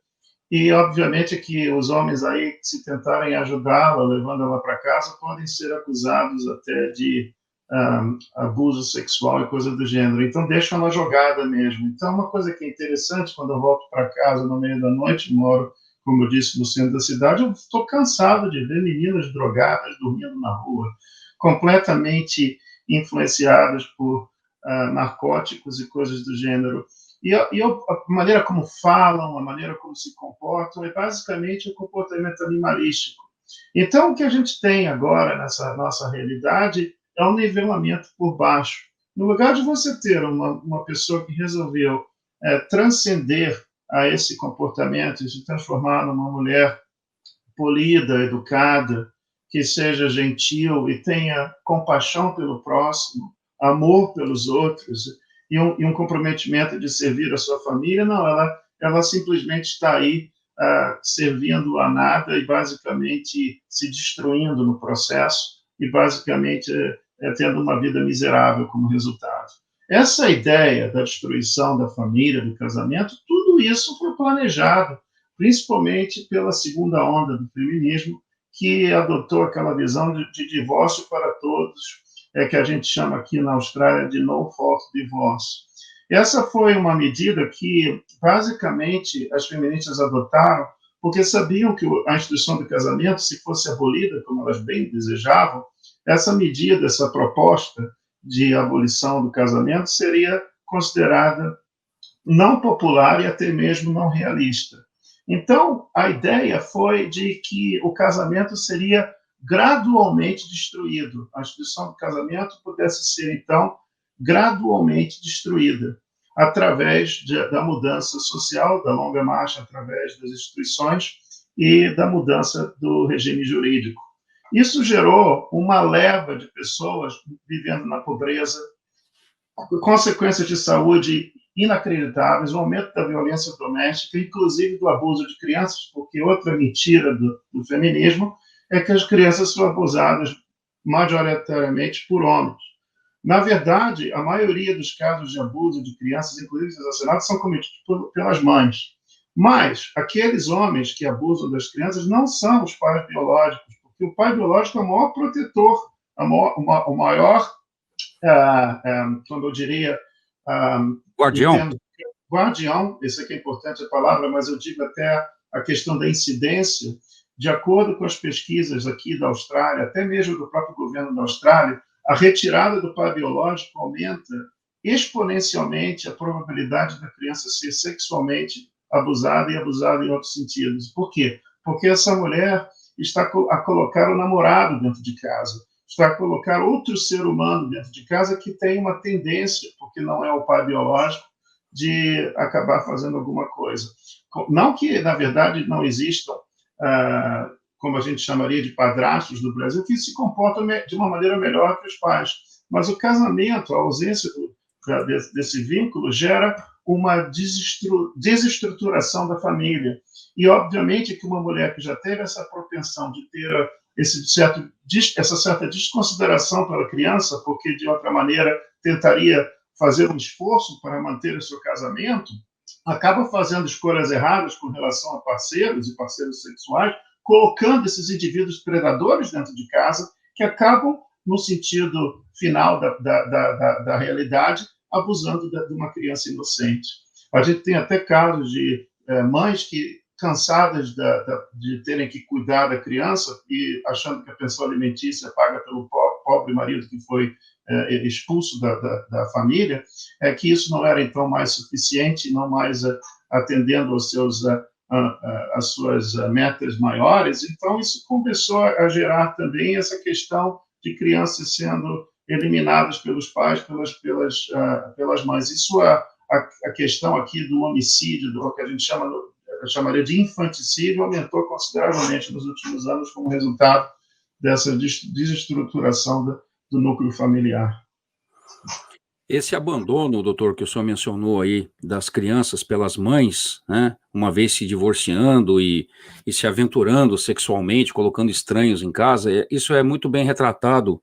E, obviamente, que os homens aí, se tentarem ajudá-la, levando ela para casa, podem ser acusados até de abuso sexual e coisa do gênero. Então, deixam ela jogada mesmo. Então, uma coisa que é interessante, quando eu volto para casa no meio da noite, moro, como eu disse, no centro da cidade, eu estou cansado de ver meninas drogadas dormindo na rua, completamente influenciadas por narcóticos e coisas do gênero. E a maneira como falam, a maneira como se comportam, é basicamente um comportamento animalístico. Então, o que a gente tem agora nessa nossa realidade é um nivelamento por baixo. No lugar de você ter uma pessoa que resolveu transcender a esse comportamento e se transformar numa mulher polida, educada, que seja gentil e tenha compaixão pelo próximo, amor pelos outros e um comprometimento de servir a sua família, não, ela simplesmente está aí servindo a nada e basicamente se destruindo no processo e basicamente tendo uma vida miserável como resultado. Essa ideia da destruição da família, do casamento, tudo isso foi planejado, principalmente pela segunda onda do feminismo, que adotou aquela visão de divórcio para todos, que a gente chama aqui na Austrália de no-fault divorce. Essa foi uma medida que, basicamente, as feministas adotaram porque sabiam que a instituição do casamento, se fosse abolida, como elas bem desejavam, essa medida, essa proposta de abolição do casamento seria considerada não popular e até mesmo não realista. Então, a ideia foi de que o casamento seria gradualmente destruído. A instituição do casamento pudesse ser, então, gradualmente destruída através da mudança social, da longa marcha através das instituições e da mudança do regime jurídico. Isso gerou uma leva de pessoas vivendo na pobreza, consequências de saúde inacreditáveis, o aumento da violência doméstica, inclusive do abuso de crianças, porque outra mentira do feminismo é que as crianças são abusadas majoritariamente por homens. Na verdade, a maioria dos casos de abuso de crianças, inclusive assassinatos, são cometidos pelas mães. Mas aqueles homens que abusam das crianças não são os pais biológicos, porque o pai biológico é o maior protetor, o maior, como eu diria... Guardião. Guardião, isso aqui é importante a palavra, mas eu digo até a questão da incidência. De acordo com as pesquisas aqui da Austrália, até mesmo do próprio governo da Austrália, a retirada do pai biológico aumenta exponencialmente a probabilidade da criança ser sexualmente abusada e abusada em outros sentidos. Por quê? Porque essa mulher está a colocar o namorado dentro de casa, está a colocar outro ser humano dentro de casa que tem uma tendência, porque não é o pai biológico, de acabar fazendo alguma coisa. Não que, na verdade, não existam como a gente chamaria de padrastos no Brasil, que se comportam de uma maneira melhor que os pais. Mas o casamento, a ausência desse vínculo, gera uma desestruturação da família. E, obviamente, que uma mulher que já teve essa propensão de ter essa certa desconsideração pela criança, porque, de outra maneira, tentaria fazer um esforço para manter o seu casamento, acaba fazendo escolhas erradas com relação a parceiros e parceiros sexuais, colocando esses indivíduos predadores dentro de casa, que acabam, no sentido final da realidade, abusando de uma criança inocente. A gente tem até casos de mães que, cansadas de terem que cuidar da criança e achando que a pensão alimentícia paga pelo pobre marido que foi expulso da família, que isso não era, então, mais suficiente, não mais atendendo aos as suas metas maiores. Então, isso começou a gerar também essa questão de crianças sendo eliminadas pelos pais, pelas mães. Isso a questão aqui do homicídio, do que a gente chamaria de infanticídio, aumentou consideravelmente nos últimos anos como resultado dessa desestruturação do núcleo familiar. Esse abandono, doutor, que o senhor mencionou aí, das crianças pelas mães, né, uma vez se divorciando e se aventurando sexualmente, colocando estranhos em casa, isso é muito bem retratado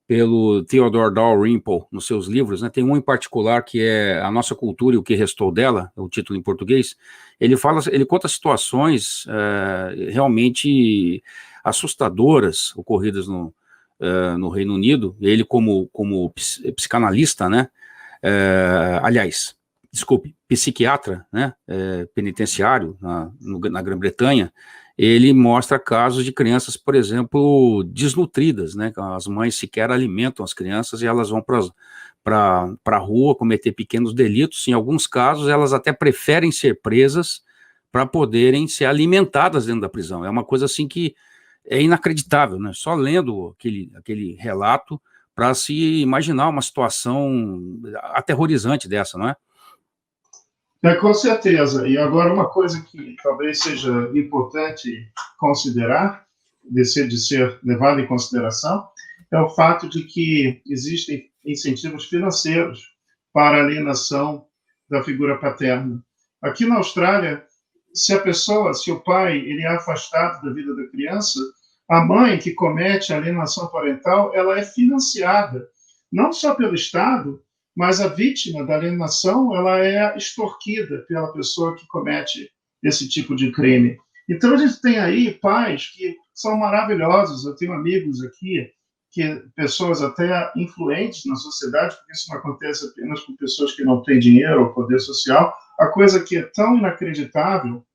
pelo Theodore Dalrymple nos seus livros, né? Tem um em particular que é A Nossa Cultura e o que Restou Dela, é o título em português. Ele conta situações realmente assustadoras ocorridas no Reino Unido. Ele como psicanalista, né? Aliás, desculpe, psiquiatra, né? Penitenciário na Grã-Bretanha. Ele mostra casos de crianças, por exemplo, desnutridas, né? As mães sequer alimentam as crianças e elas vão para a rua cometer pequenos delitos. Em alguns casos, elas até preferem ser presas para poderem ser alimentadas dentro da prisão. É uma coisa assim que é inacreditável, né? Só lendo aquele relato para se imaginar uma situação aterrorizante dessa, não é? Com certeza. E agora uma coisa que talvez seja importante considerar, de ser levado em consideração, é o fato de que existem incentivos financeiros para a alienação da figura paterna. Aqui na Austrália, se o pai ele é afastado da vida da criança, a mãe que comete a alienação parental, ela é financiada, não só pelo Estado, mas a vítima da alienação, ela é extorquida pela pessoa que comete esse tipo de crime. Então, a gente tem aí pais que são maravilhosos. Eu tenho amigos aqui, pessoas até influentes na sociedade, porque isso não acontece apenas com pessoas que não têm dinheiro ou poder social. A coisa que é tão inacreditável,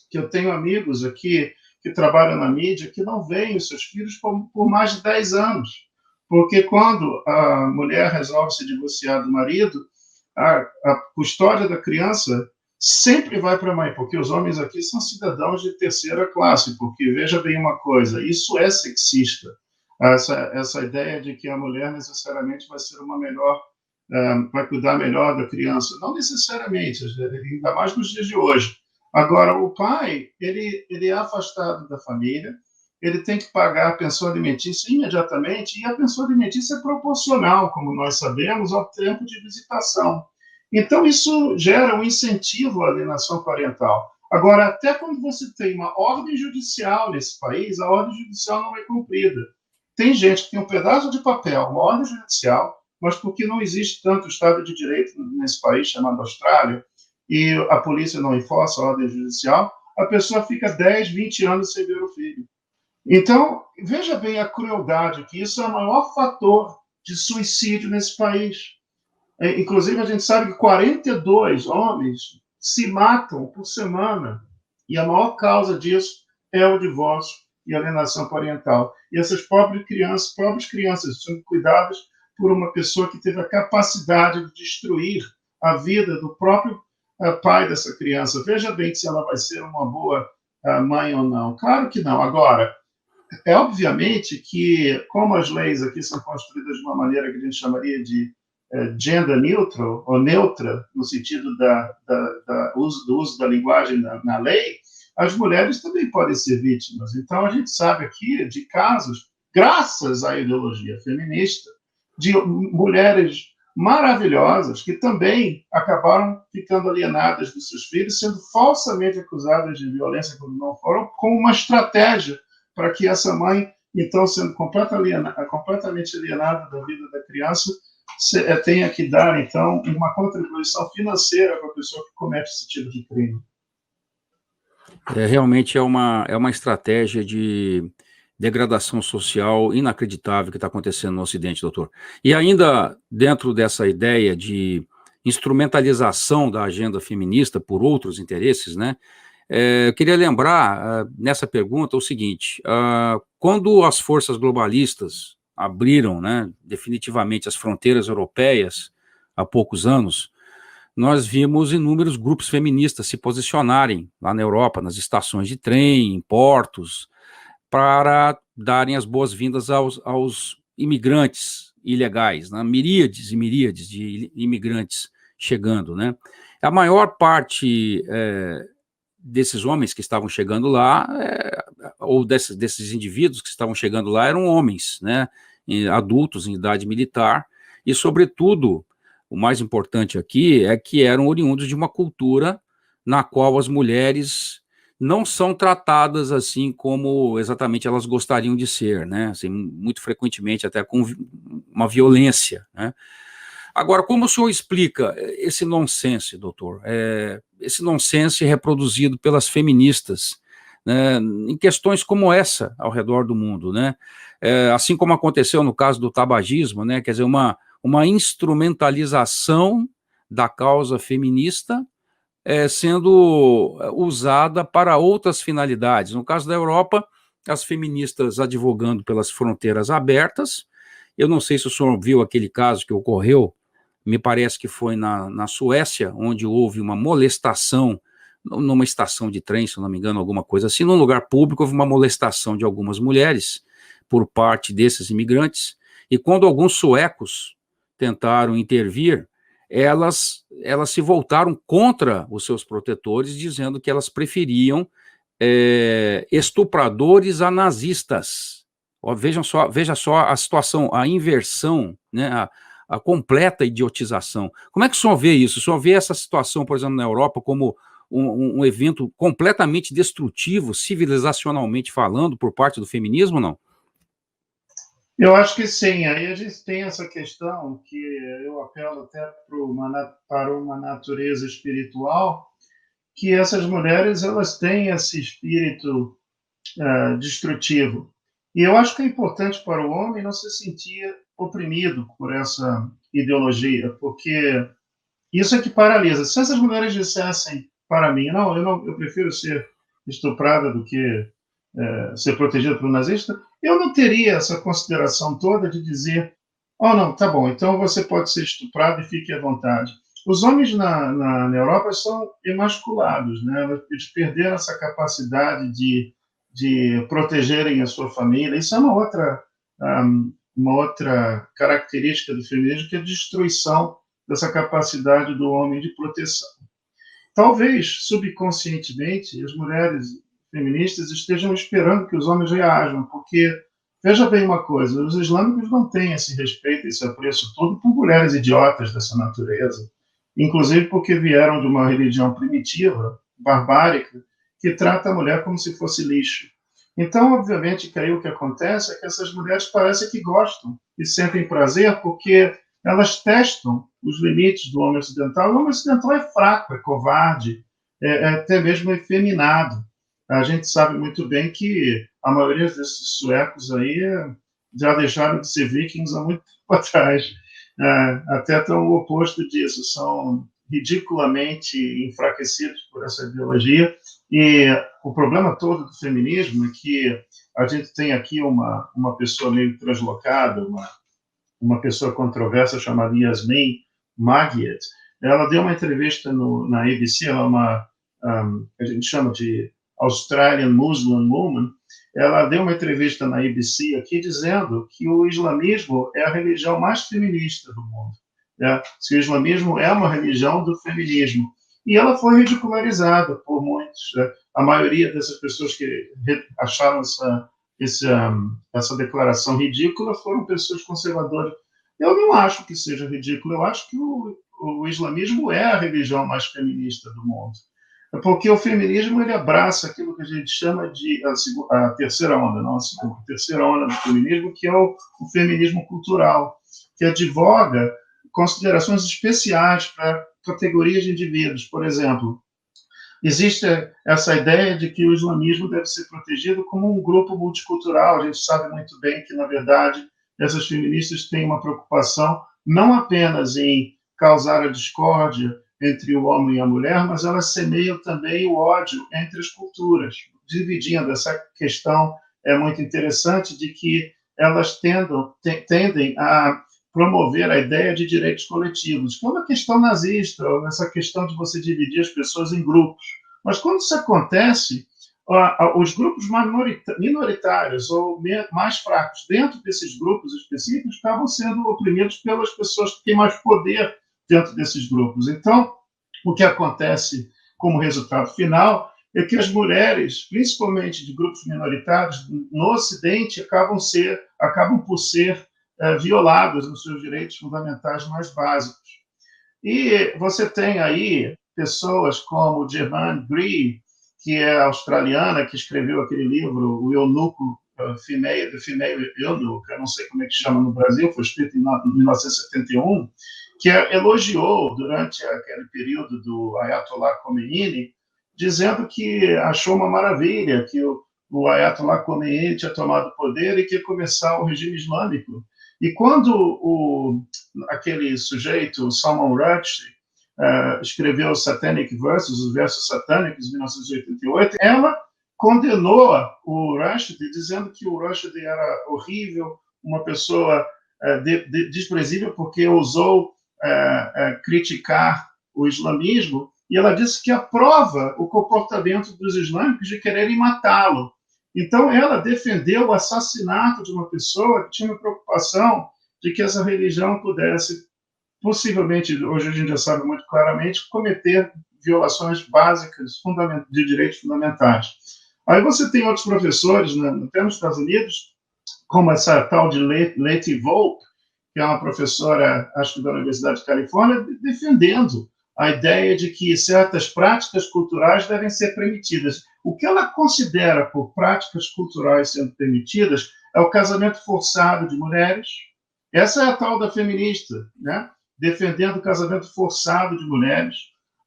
que eu tenho amigos aqui que trabalham na mídia, que não veem os seus filhos por mais de 10 anos. Porque quando a mulher resolve se divorciar do marido, a custódia da criança sempre vai para a mãe, porque os homens aqui são cidadãos de terceira classe, porque veja bem uma coisa, isso é sexista, essa ideia de que a mulher necessariamente vai ser uma melhor, vai cuidar melhor da criança, não necessariamente, ainda mais nos dias de hoje. Agora, o pai, ele é afastado da família, ele tem que pagar a pensão alimentícia imediatamente, e a pensão alimentícia é proporcional, como nós sabemos, ao tempo de visitação. Então, isso gera um incentivo à alienação parental. Agora, até quando você tem uma ordem judicial nesse país, a ordem judicial não é cumprida. Tem gente que tem um pedaço de papel, uma ordem judicial, mas porque não existe tanto Estado de Direito nesse país chamado Austrália, e a polícia não enforça a ordem judicial, a pessoa fica 10, 20 anos sem ver o filho. Então, veja bem a crueldade, que isso é o maior fator de suicídio nesse país. Inclusive, a gente sabe que 42 homens se matam por semana, e a maior causa disso é o divórcio e a alienação parental. E essas pobres crianças são cuidadas por uma pessoa que teve a capacidade de destruir a vida do próprio pai dessa criança. Veja bem se ela vai ser uma boa mãe ou não. Claro que não. Agora, obviamente que, como as leis aqui são construídas de uma maneira que a gente chamaria de gender neutral, ou neutra, no sentido do uso da linguagem na lei, as mulheres também podem ser vítimas. Então, a gente sabe aqui de casos, graças à ideologia feminista, de mulheres maravilhosas que também acabaram ficando alienadas dos seus filhos, sendo falsamente acusadas de violência quando não foram, com uma estratégia para que essa mãe, então, sendo completamente alienada da vida da criança, tenha que dar, então, uma contribuição financeira para a pessoa que comete esse tipo de crime. Realmente é uma estratégia de degradação social inacreditável que está acontecendo no Ocidente, doutor. E ainda dentro dessa ideia de instrumentalização da agenda feminista por outros interesses, né? Eu queria lembrar nessa pergunta o seguinte: quando as forças globalistas abriram, né, definitivamente as fronteiras europeias há poucos anos, nós vimos inúmeros grupos feministas se posicionarem lá na Europa, nas estações de trem, em portos, para darem as boas-vindas aos imigrantes ilegais, né? Miríades e miríades de imigrantes chegando, né? A maior parte desses homens que estavam chegando lá, ou desses indivíduos que estavam chegando lá, eram homens, né? Adultos em idade militar, e, sobretudo, o mais importante aqui é que eram oriundos de uma cultura na qual as mulheres não são tratadas assim como exatamente elas gostariam de ser, né? Assim, muito frequentemente até com uma violência, né? Agora, como o senhor explica esse nonsense, doutor? Esse nonsense reproduzido pelas feministas, né, em questões como essa ao redor do mundo, né? Assim como aconteceu no caso do tabagismo, né? Quer dizer, uma instrumentalização da causa feminista sendo usada para outras finalidades. No caso da Europa, as feministas advogando pelas fronteiras abertas. Eu não sei se o senhor viu aquele caso que ocorreu, me parece que foi na Suécia, onde houve uma molestação numa estação de trem, se eu não me engano, alguma coisa assim, num lugar público, houve uma molestação de algumas mulheres por parte desses imigrantes, e quando alguns suecos tentaram intervir, elas se voltaram contra os seus protetores, dizendo que elas preferiam estupradores a nazistas. Ó, veja só a situação, a inversão, né, a completa idiotização. Como é que o senhor vê isso? O senhor vê essa situação, por exemplo, na Europa, como um evento completamente destrutivo, civilizacionalmente falando, por parte do feminismo, não? Eu acho que sim. Aí a gente tem essa questão que eu apelo até para uma natureza espiritual, que essas mulheres elas têm esse espírito destrutivo. E eu acho que é importante para o homem não se sentir oprimido por essa ideologia, porque isso é que paralisa. Se essas mulheres dissessem para mim, eu prefiro ser estuprada do que ser protegida por um nazista, eu não teria essa consideração toda de dizer, oh, não, tá bom, então você pode ser estuprado e fique à vontade. Os homens na Europa são emasculados, né? Eles perderam essa capacidade de protegerem a sua família. Isso é uma outra característica do feminismo, que é a destruição dessa capacidade do homem de proteção. Talvez, subconscientemente, as mulheres feministas estejam esperando que os homens reajam, porque, veja bem uma coisa, os islâmicos não têm esse respeito, esse apreço todo por mulheres idiotas dessa natureza, inclusive porque vieram de uma religião primitiva, barbárica, que trata a mulher como se fosse lixo. Então, obviamente, que aí o que acontece é que essas mulheres parecem que gostam e sentem prazer porque elas testam os limites do homem ocidental. O homem ocidental é fraco, é covarde, é até mesmo efeminado. A gente sabe muito bem que a maioria desses suecos aí já deixaram de ser vikings há muito tempo atrás. Até estão o oposto disso, são ridiculamente enfraquecidos por essa ideologia. E o problema todo do feminismo é que a gente tem aqui uma pessoa meio translocada, uma pessoa controversa chamada Yasmin Magied. Ela deu uma entrevista na ABC, ela é a gente chama de Australian Muslim Woman. Ela deu uma entrevista na ABC aqui dizendo que o islamismo é a religião mais feminista do mundo. Se o islamismo é uma religião do feminismo. E ela foi ridicularizada por muitos. A maioria dessas pessoas que acharam essa declaração ridícula foram pessoas conservadoras. Eu não acho que seja ridículo, eu acho que o islamismo é a religião mais feminista do mundo. Porque o feminismo ele abraça aquilo que a gente chama de a terceira onda, não a segunda, a terceira onda do feminismo, que é o feminismo cultural, que advoga considerações especiais para categorias de indivíduos. Por exemplo, existe essa ideia de que o islamismo deve ser protegido como um grupo multicultural. A gente sabe muito bem que, na verdade, essas feministas têm uma preocupação não apenas em causar a discórdia entre o homem e a mulher, mas elas semeiam também o ódio entre as culturas, dividindo essa questão. É muito interessante de que elas tendem a promover a ideia de direitos coletivos, que é uma questão nazista, essa questão de você dividir as pessoas em grupos. Mas quando isso acontece, os grupos minoritários ou mais fracos dentro desses grupos específicos acabam sendo oprimidos pelas pessoas que têm mais poder dentro desses grupos. Então, o que acontece como resultado final é que as mulheres, principalmente de grupos minoritários, no Ocidente, acabam por ser violadas nos seus direitos fundamentais mais básicos. E você tem aí pessoas como Germaine Greer, que é australiana, que escreveu aquele livro, O Eunuco, The Female Eunuch, eu não sei como é que chama no Brasil, foi escrito em 1971, que elogiou, durante aquele período do Ayatollah Khomeini, dizendo que achou uma maravilha que o Ayatollah Khomeini tinha tomado o poder e que ia começar o regime islâmico. E quando aquele sujeito, Salman Rushdie, escreveu Satanic Verses, os versos satânicos, em 1988, ela condenou o Rushdie, dizendo que o Rushdie era horrível, uma pessoa desprezível, porque ousou criticar o islamismo, e ela disse que aprova o comportamento dos islâmicos de quererem matá-lo. Então, ela defendeu o assassinato de uma pessoa que tinha uma preocupação de que essa religião pudesse, possivelmente, hoje a gente já sabe muito claramente, cometer violações básicas de direitos fundamentais. Aí você tem outros professores, até nos Estados Unidos, como essa tal de Letty Volpe, que é uma professora, acho que da Universidade de Califórnia, defendendo a ideia de que certas práticas culturais devem ser permitidas. O que ela considera por práticas culturais sendo permitidas é o casamento forçado de mulheres. Essa é a tal da feminista, né? Defendendo o casamento forçado de mulheres,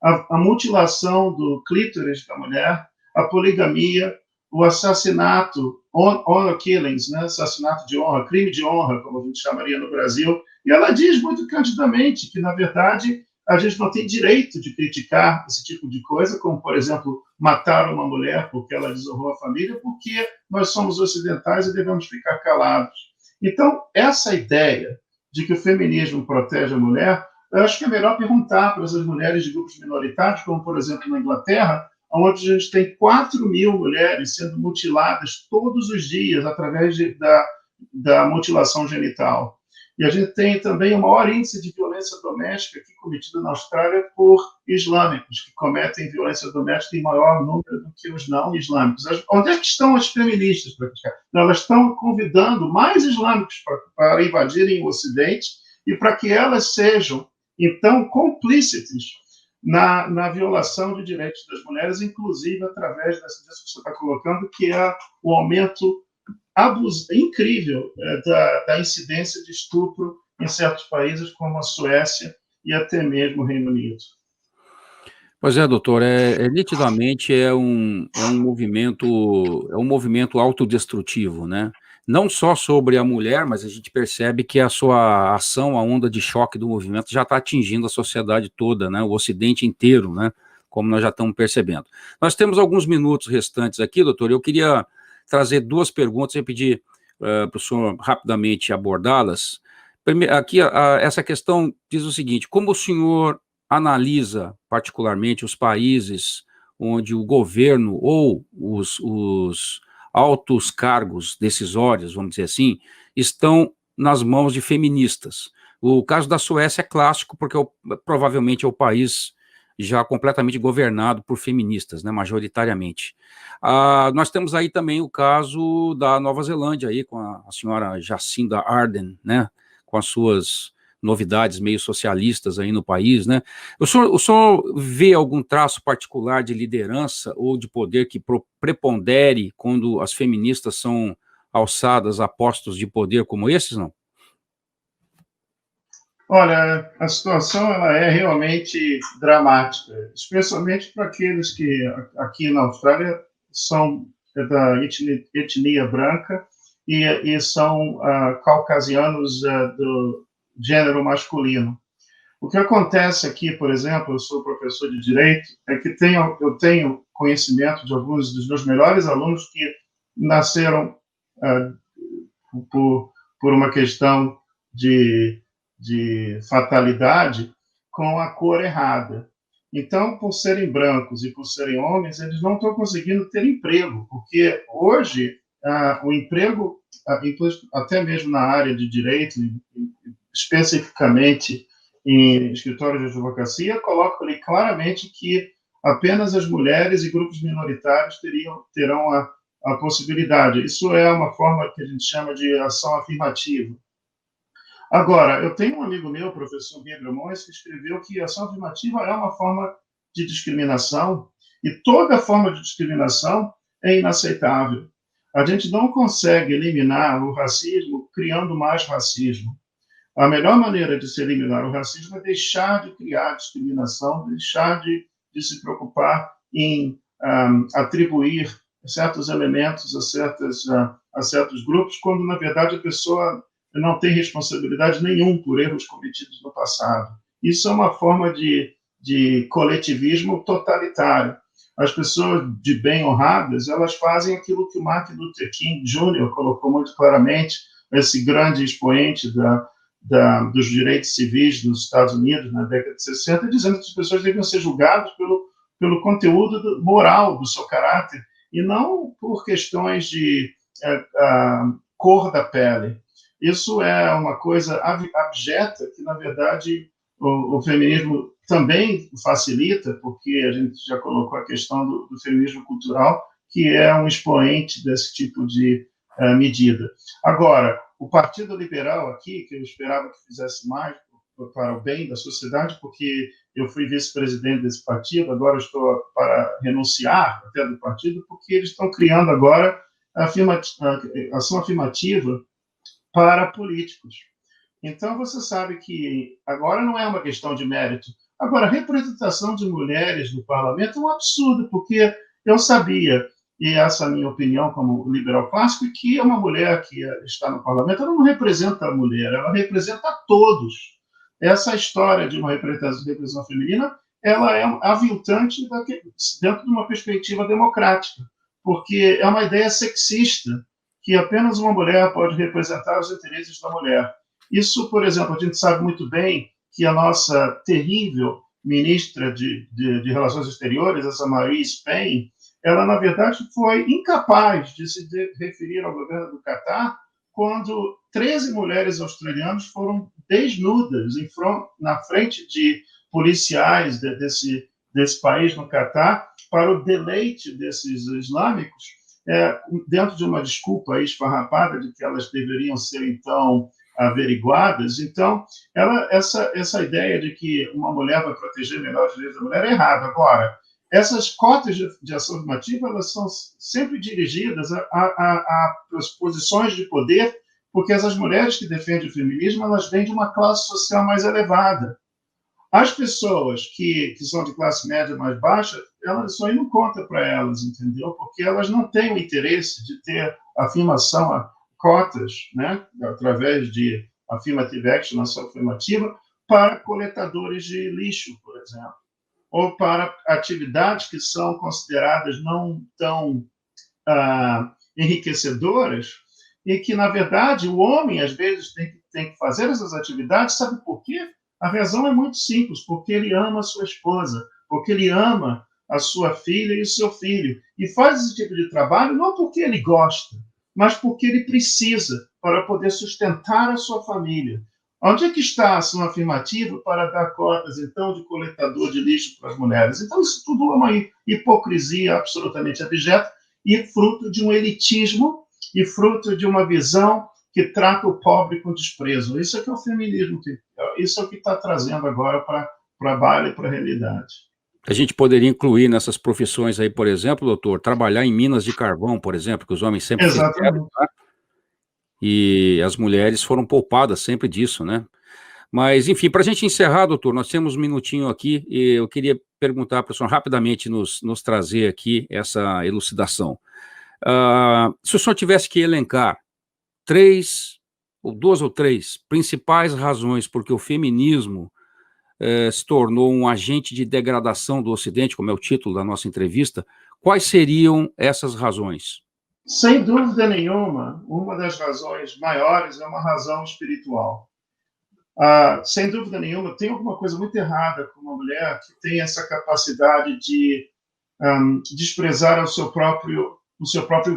a mutilação do clítoris da mulher, a poligamia, o assassinato, honor killings, né? Assassinato de honra, crime de honra, como a gente chamaria no Brasil. E ela diz muito candidamente que, na verdade, a gente não tem direito de criticar esse tipo de coisa, como, por exemplo, matar uma mulher porque ela desonrou a família, porque nós somos ocidentais e devemos ficar calados. Então, essa ideia de que o feminismo protege a mulher, eu acho que é melhor perguntar para essas mulheres de grupos minoritários, como, por exemplo, na Inglaterra, onde a gente tem 4.000 mulheres sendo mutiladas todos os dias através da mutilação genital. E a gente tem também o maior índice de violência doméstica aqui cometido na Austrália por islâmicos, que cometem violência doméstica em maior número do que os não islâmicos. Onde é que estão as feministas para criticar? Elas estão convidando mais islâmicos para invadirem o Ocidente e para que elas sejam, então, cúmplices na violação de direitos das mulheres, inclusive através disso que você está colocando, que é o aumento incrível da incidência de estupro em certos países, como a Suécia e até mesmo o Reino Unido. Pois é, doutor, nitidamente um movimento autodestrutivo, né? Não só sobre a mulher, mas a gente percebe que a sua ação, a onda de choque do movimento já está atingindo a sociedade toda, né? O Ocidente inteiro, né? Como nós já estamos percebendo. Nós temos alguns minutos restantes aqui, doutor, eu queria trazer duas perguntas e pedir para o senhor rapidamente abordá-las. Aqui, essa questão diz o seguinte: como o senhor analisa particularmente os países onde o governo ou os altos cargos decisórios, vamos dizer assim, estão nas mãos de feministas? O caso da Suécia é clássico, porque provavelmente é o país já completamente governado por feministas, né, majoritariamente. Nós temos aí também o caso da Nova Zelândia, aí, com a senhora Jacinda Ardern, né, com as suas novidades meio socialistas aí no país, né? O senhor vê algum traço particular de liderança ou de poder que prepondere quando as feministas são alçadas a postos de poder como esses, não? Olha, a situação ela é realmente dramática, especialmente para aqueles que aqui na Austrália são da etnia branca e são caucasianos do gênero masculino. O que acontece aqui, por exemplo, eu sou professor de Direito, é que eu tenho conhecimento de alguns dos meus melhores alunos que nasceram por uma questão de fatalidade com a cor errada. Então, por serem brancos e por serem homens, eles não estão conseguindo ter emprego, porque hoje o emprego, até mesmo na área de direito, especificamente em escritórios de advocacia, colocam ali claramente que apenas as mulheres e grupos minoritários terão a possibilidade. Isso é uma forma que a gente chama de ação afirmativa. Agora, eu tenho um amigo meu, o professor Gabriel Mois, que escreveu que a ação afirmativa é uma forma de discriminação, e toda forma de discriminação é inaceitável. A gente não consegue eliminar o racismo criando mais racismo. A melhor maneira de se eliminar o racismo é deixar de criar discriminação, deixar de se preocupar em atribuir certos elementos a certos grupos, quando, na verdade, a pessoa não tem responsabilidade nenhuma por erros cometidos no passado. Isso é uma forma de coletivismo totalitário. As pessoas de bem honradas, elas fazem aquilo que o Martin Luther King Jr. colocou muito claramente, esse grande expoente dos direitos civis nos Estados Unidos, na década de 60, dizendo que as pessoas deviam ser julgadas pelo conteúdo moral do seu caráter, e não por questões de cor da pele. Isso é uma coisa abjeta que, na verdade, o feminismo também facilita, porque a gente já colocou a questão do feminismo cultural, que é um expoente desse tipo de medida. Agora, o Partido Liberal aqui, que eu esperava que fizesse mais para o bem da sociedade, porque eu fui vice-presidente desse partido, agora estou para renunciar até do partido, porque eles estão criando agora ação afirmativa para políticos. Então, você sabe que agora não é uma questão de mérito. Agora, a representação de mulheres no parlamento é um absurdo, porque eu sabia, e essa é a minha opinião como liberal clássico, que uma mulher que está no parlamento, ela não representa a mulher, ela representa a todos. Essa história de uma representação feminina, ela é aviltante dentro de uma perspectiva democrática, porque é uma ideia sexista, que apenas uma mulher pode representar os interesses da mulher. Isso, por exemplo, a gente sabe muito bem que a nossa terrível ministra de Relações Exteriores, essa Marise Payne, ela, na verdade, foi incapaz de se referir ao governo do Catar quando 13 mulheres australianas foram desnudas na frente de policiais desse país no Catar para o deleite desses islâmicos, dentro de uma desculpa esfarrapada de que elas deveriam ser, então, averiguadas. Então, essa ideia de que uma mulher vai proteger melhor os direitos da mulher é errada. Agora, essas cotas de ação afirmativa, elas são sempre dirigidas a posições de poder, porque essas mulheres que defendem o feminismo, elas vêm de uma classe social mais elevada. As pessoas que são de classe média mais baixa, isso aí não conta para elas, entendeu? Porque elas não têm o interesse de ter afirmação a cotas, né, através de affirmative action, ação afirmativa, para coletadores de lixo, por exemplo, ou para atividades que são consideradas não tão enriquecedoras, e que, na verdade, o homem, às vezes, tem que fazer essas atividades. Sabe por quê? A razão é muito simples, porque ele ama a sua esposa, porque ele ama a sua filha e o seu filho, e faz esse tipo de trabalho não porque ele gosta, mas porque ele precisa para poder sustentar a sua família. Onde é que está a ação afirmativa para dar cotas, então, de coletador de lixo para as mulheres? Então, isso tudo é uma hipocrisia absolutamente abjeta e fruto de um elitismo e fruto de uma visão que trata o pobre com desprezo. Isso é que é o feminismo, isso é o que está trazendo agora para a baila e para a realidade. A gente poderia incluir nessas profissões aí, por exemplo, doutor, trabalhar em minas de carvão, por exemplo, que os homens sempre fizeram, tá? E as mulheres foram poupadas sempre disso, né? Mas, enfim, para a gente encerrar, doutor, nós temos um minutinho aqui e eu queria perguntar para o senhor rapidamente nos trazer aqui essa elucidação. Se o senhor tivesse que elencar duas ou três principais razões por que o feminismo se tornou um agente de degradação do Ocidente, como é o título da nossa entrevista, quais seriam essas razões? Sem dúvida nenhuma, uma das razões maiores é uma razão espiritual. Sem dúvida nenhuma, tem alguma coisa muito errada com uma mulher que tem essa capacidade de desprezar o seu próprio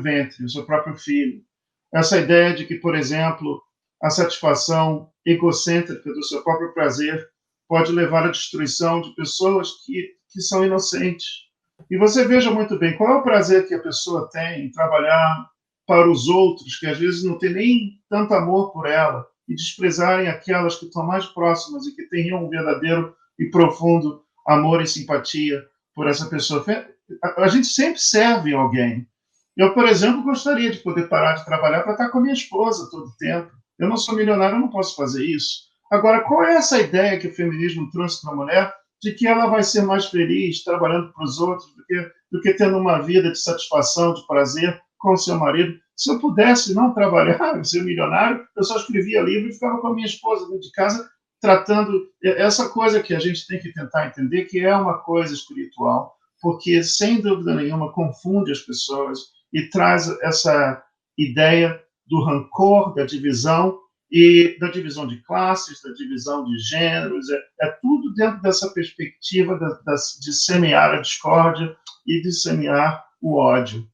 ventre, o seu próprio filho. Essa ideia de que, por exemplo, a satisfação egocêntrica do seu próprio prazer pode levar à destruição de pessoas que são inocentes. E você veja muito bem qual é o prazer que a pessoa tem em trabalhar para os outros, que às vezes não tem nem tanto amor por ela, e desprezarem aquelas que estão mais próximas e que teriam um verdadeiro e profundo amor e simpatia por essa pessoa. A gente sempre serve alguém. Eu, por exemplo, gostaria de poder parar de trabalhar para estar com a minha esposa todo o tempo. Eu não sou milionário, eu não posso fazer isso. Agora, qual é essa ideia que o feminismo trouxe para a mulher de que ela vai ser mais feliz trabalhando para os outros do que tendo uma vida de satisfação, de prazer com o seu marido? Se eu pudesse não trabalhar, ser milionário, eu só escrevia livro e ficava com a minha esposa dentro de casa, tratando essa coisa que a gente tem que tentar entender, que é uma coisa espiritual, porque, sem dúvida nenhuma, confunde as pessoas e traz essa ideia do rancor, da divisão, e da divisão de classes, da divisão de gêneros, é tudo dentro dessa perspectiva de semear a discórdia e de semear o ódio.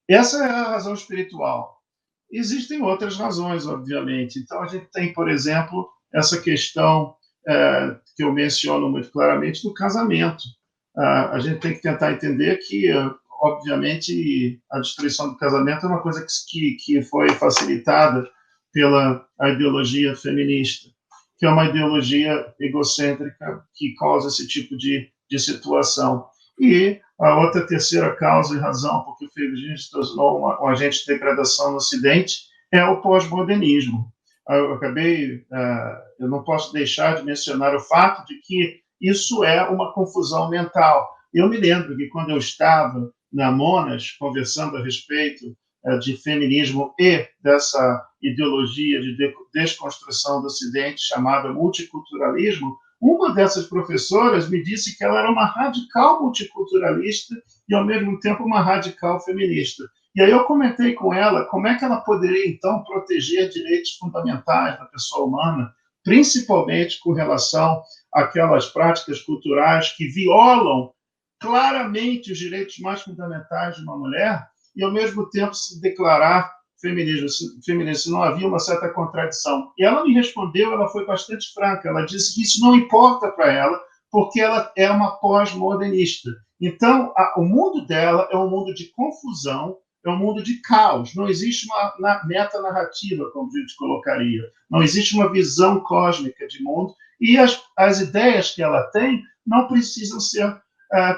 Essa é a razão espiritual. Existem outras razões, obviamente. Então, a gente tem, por exemplo, essa questão que eu menciono muito claramente do casamento. A gente tem que tentar entender que, obviamente, a destruição do casamento é uma coisa que foi facilitada pela ideologia feminista, que é uma ideologia egocêntrica que causa esse tipo de situação. E a outra terceira causa e razão por que o feminismo se tornou um agente de degradação no Ocidente é o pós-modernismo. Eu não posso deixar de mencionar o fato de que isso é uma confusão mental. Eu me lembro que quando eu estava na Monas, conversando a respeito de feminismo e dessa ideologia de desconstrução do Ocidente chamada multiculturalismo, uma dessas professoras me disse que ela era uma radical multiculturalista e, ao mesmo tempo, uma radical feminista. E aí eu comentei com ela como é que ela poderia, então, proteger direitos fundamentais da pessoa humana, principalmente com relação àquelas práticas culturais que violam claramente os direitos mais fundamentais de uma mulher e, ao mesmo tempo, se declarar feminista, se não havia uma certa contradição. E ela me respondeu, ela foi bastante franca, ela disse que isso não importa para ela, porque ela é uma pós-modernista. Então, o mundo dela é um mundo de confusão, é um mundo de caos. Não existe uma metanarrativa, como a gente colocaria. Não existe uma visão cósmica de mundo. E as ideias que ela tem não precisam ser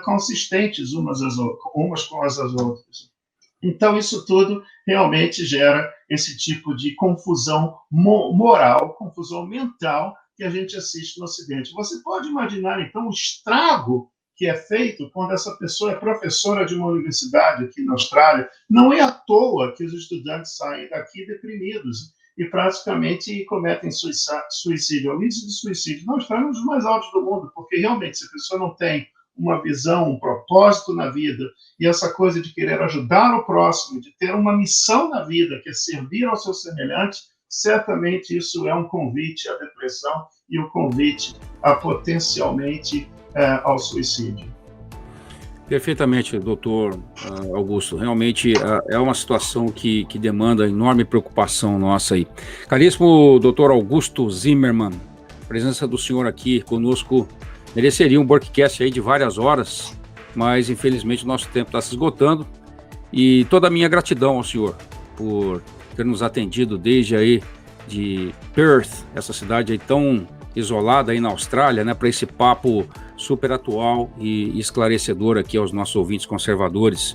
consistentes umas com as outras. Então, isso tudo realmente gera esse tipo de confusão moral, confusão mental que a gente assiste no Ocidente. Você pode imaginar, então, o estrago que é feito quando essa pessoa é professora de uma universidade aqui na Austrália. Não é à toa que os estudantes saem daqui deprimidos e praticamente cometem suicídio. O índice de suicídio na Austrália é um dos mais altos do mundo, porque realmente, se a pessoa não tem uma visão, um propósito na vida, e essa coisa de querer ajudar o próximo, de ter uma missão na vida, que é servir ao seu semelhante, certamente isso é um convite à depressão e um convite a potencialmente ao suicídio. Perfeitamente, doutor Augusto. Realmente é uma situação que demanda enorme preocupação nossa aí. Caríssimo doutor Augusto Zimmermann, a presença do senhor aqui conosco mereceria um Burkcast aí de várias horas, mas infelizmente o nosso tempo está se esgotando. E toda a minha gratidão ao senhor por ter nos atendido desde aí de Perth, essa cidade aí tão isolada aí na Austrália, né, para esse papo super atual e esclarecedor aqui aos nossos ouvintes conservadores.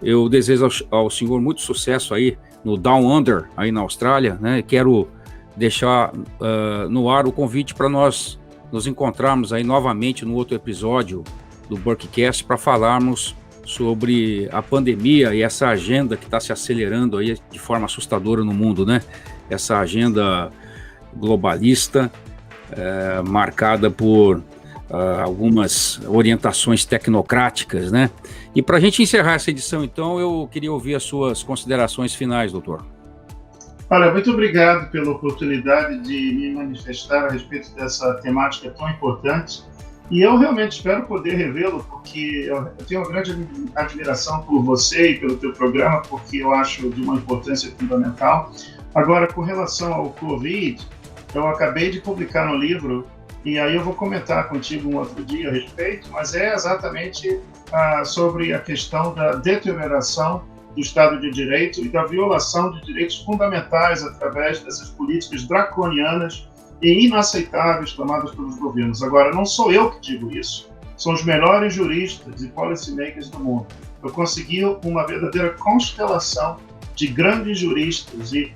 Eu desejo ao senhor muito sucesso aí no Down Under, aí na Austrália, né? Quero deixar no ar o convite para nós nos encontrarmos aí novamente no outro episódio do Burkcast para falarmos sobre a pandemia e essa agenda que está se acelerando aí de forma assustadora no mundo, né? Essa agenda globalista, marcada por algumas orientações tecnocráticas, né? E para a gente encerrar essa edição, então, eu queria ouvir as suas considerações finais, doutor. Olha, muito obrigado pela oportunidade de me manifestar a respeito dessa temática tão importante. E eu realmente espero poder revê-lo, porque eu tenho uma grande admiração por você e pelo teu programa, porque eu acho de uma importância fundamental. Agora, com relação ao Covid, eu acabei de publicar um livro e aí eu vou comentar contigo um outro dia a respeito, mas é exatamente sobre a questão da deterioração do Estado de Direito e da violação de direitos fundamentais através dessas políticas draconianas e inaceitáveis tomadas pelos governos. Agora, não sou eu que digo isso, são os melhores juristas e policymakers do mundo. Eu consegui uma verdadeira constelação de grandes juristas e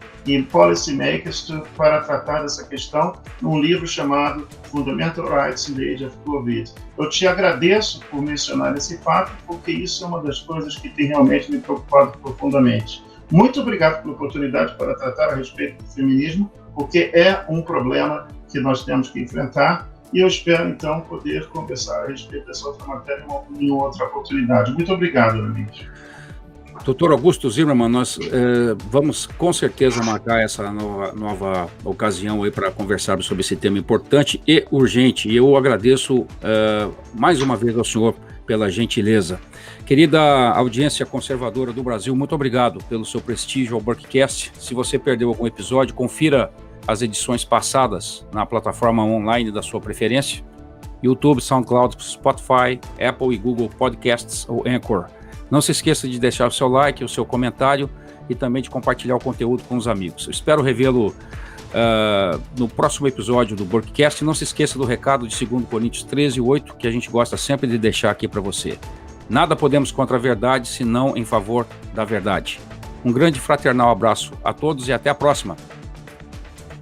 policymakers para tratar dessa questão num livro chamado Fundamental Rights in the Age of COVID. Eu te agradeço por mencionar esse fato, porque isso é uma das coisas que tem realmente me preocupado profundamente. Muito obrigado pela oportunidade para tratar a respeito do feminismo, porque é um problema que nós temos que enfrentar, e eu espero, então, poder conversar a respeito dessa outra matéria em outra oportunidade. Muito obrigado, amigos. Doutor Augusto Zimmermann, nós vamos com certeza marcar essa nova ocasião aí para conversarmos sobre esse tema importante e urgente. E eu agradeço mais uma vez ao senhor pela gentileza. Querida audiência conservadora do Brasil, muito obrigado pelo seu prestígio ao Burkcast. Se você perdeu algum episódio, confira as edições passadas na plataforma online da sua preferência: YouTube, SoundCloud, Spotify, Apple e Google Podcasts ou Anchor. Não se esqueça de deixar o seu like, o seu comentário e também de compartilhar o conteúdo com os amigos. Eu espero revê-lo no próximo episódio do Burkcast. Não se esqueça do recado de 2 Coríntios 13:8, que a gente gosta sempre de deixar aqui para você. Nada podemos contra a verdade, senão em favor da verdade. Um grande fraternal abraço a todos e até a próxima.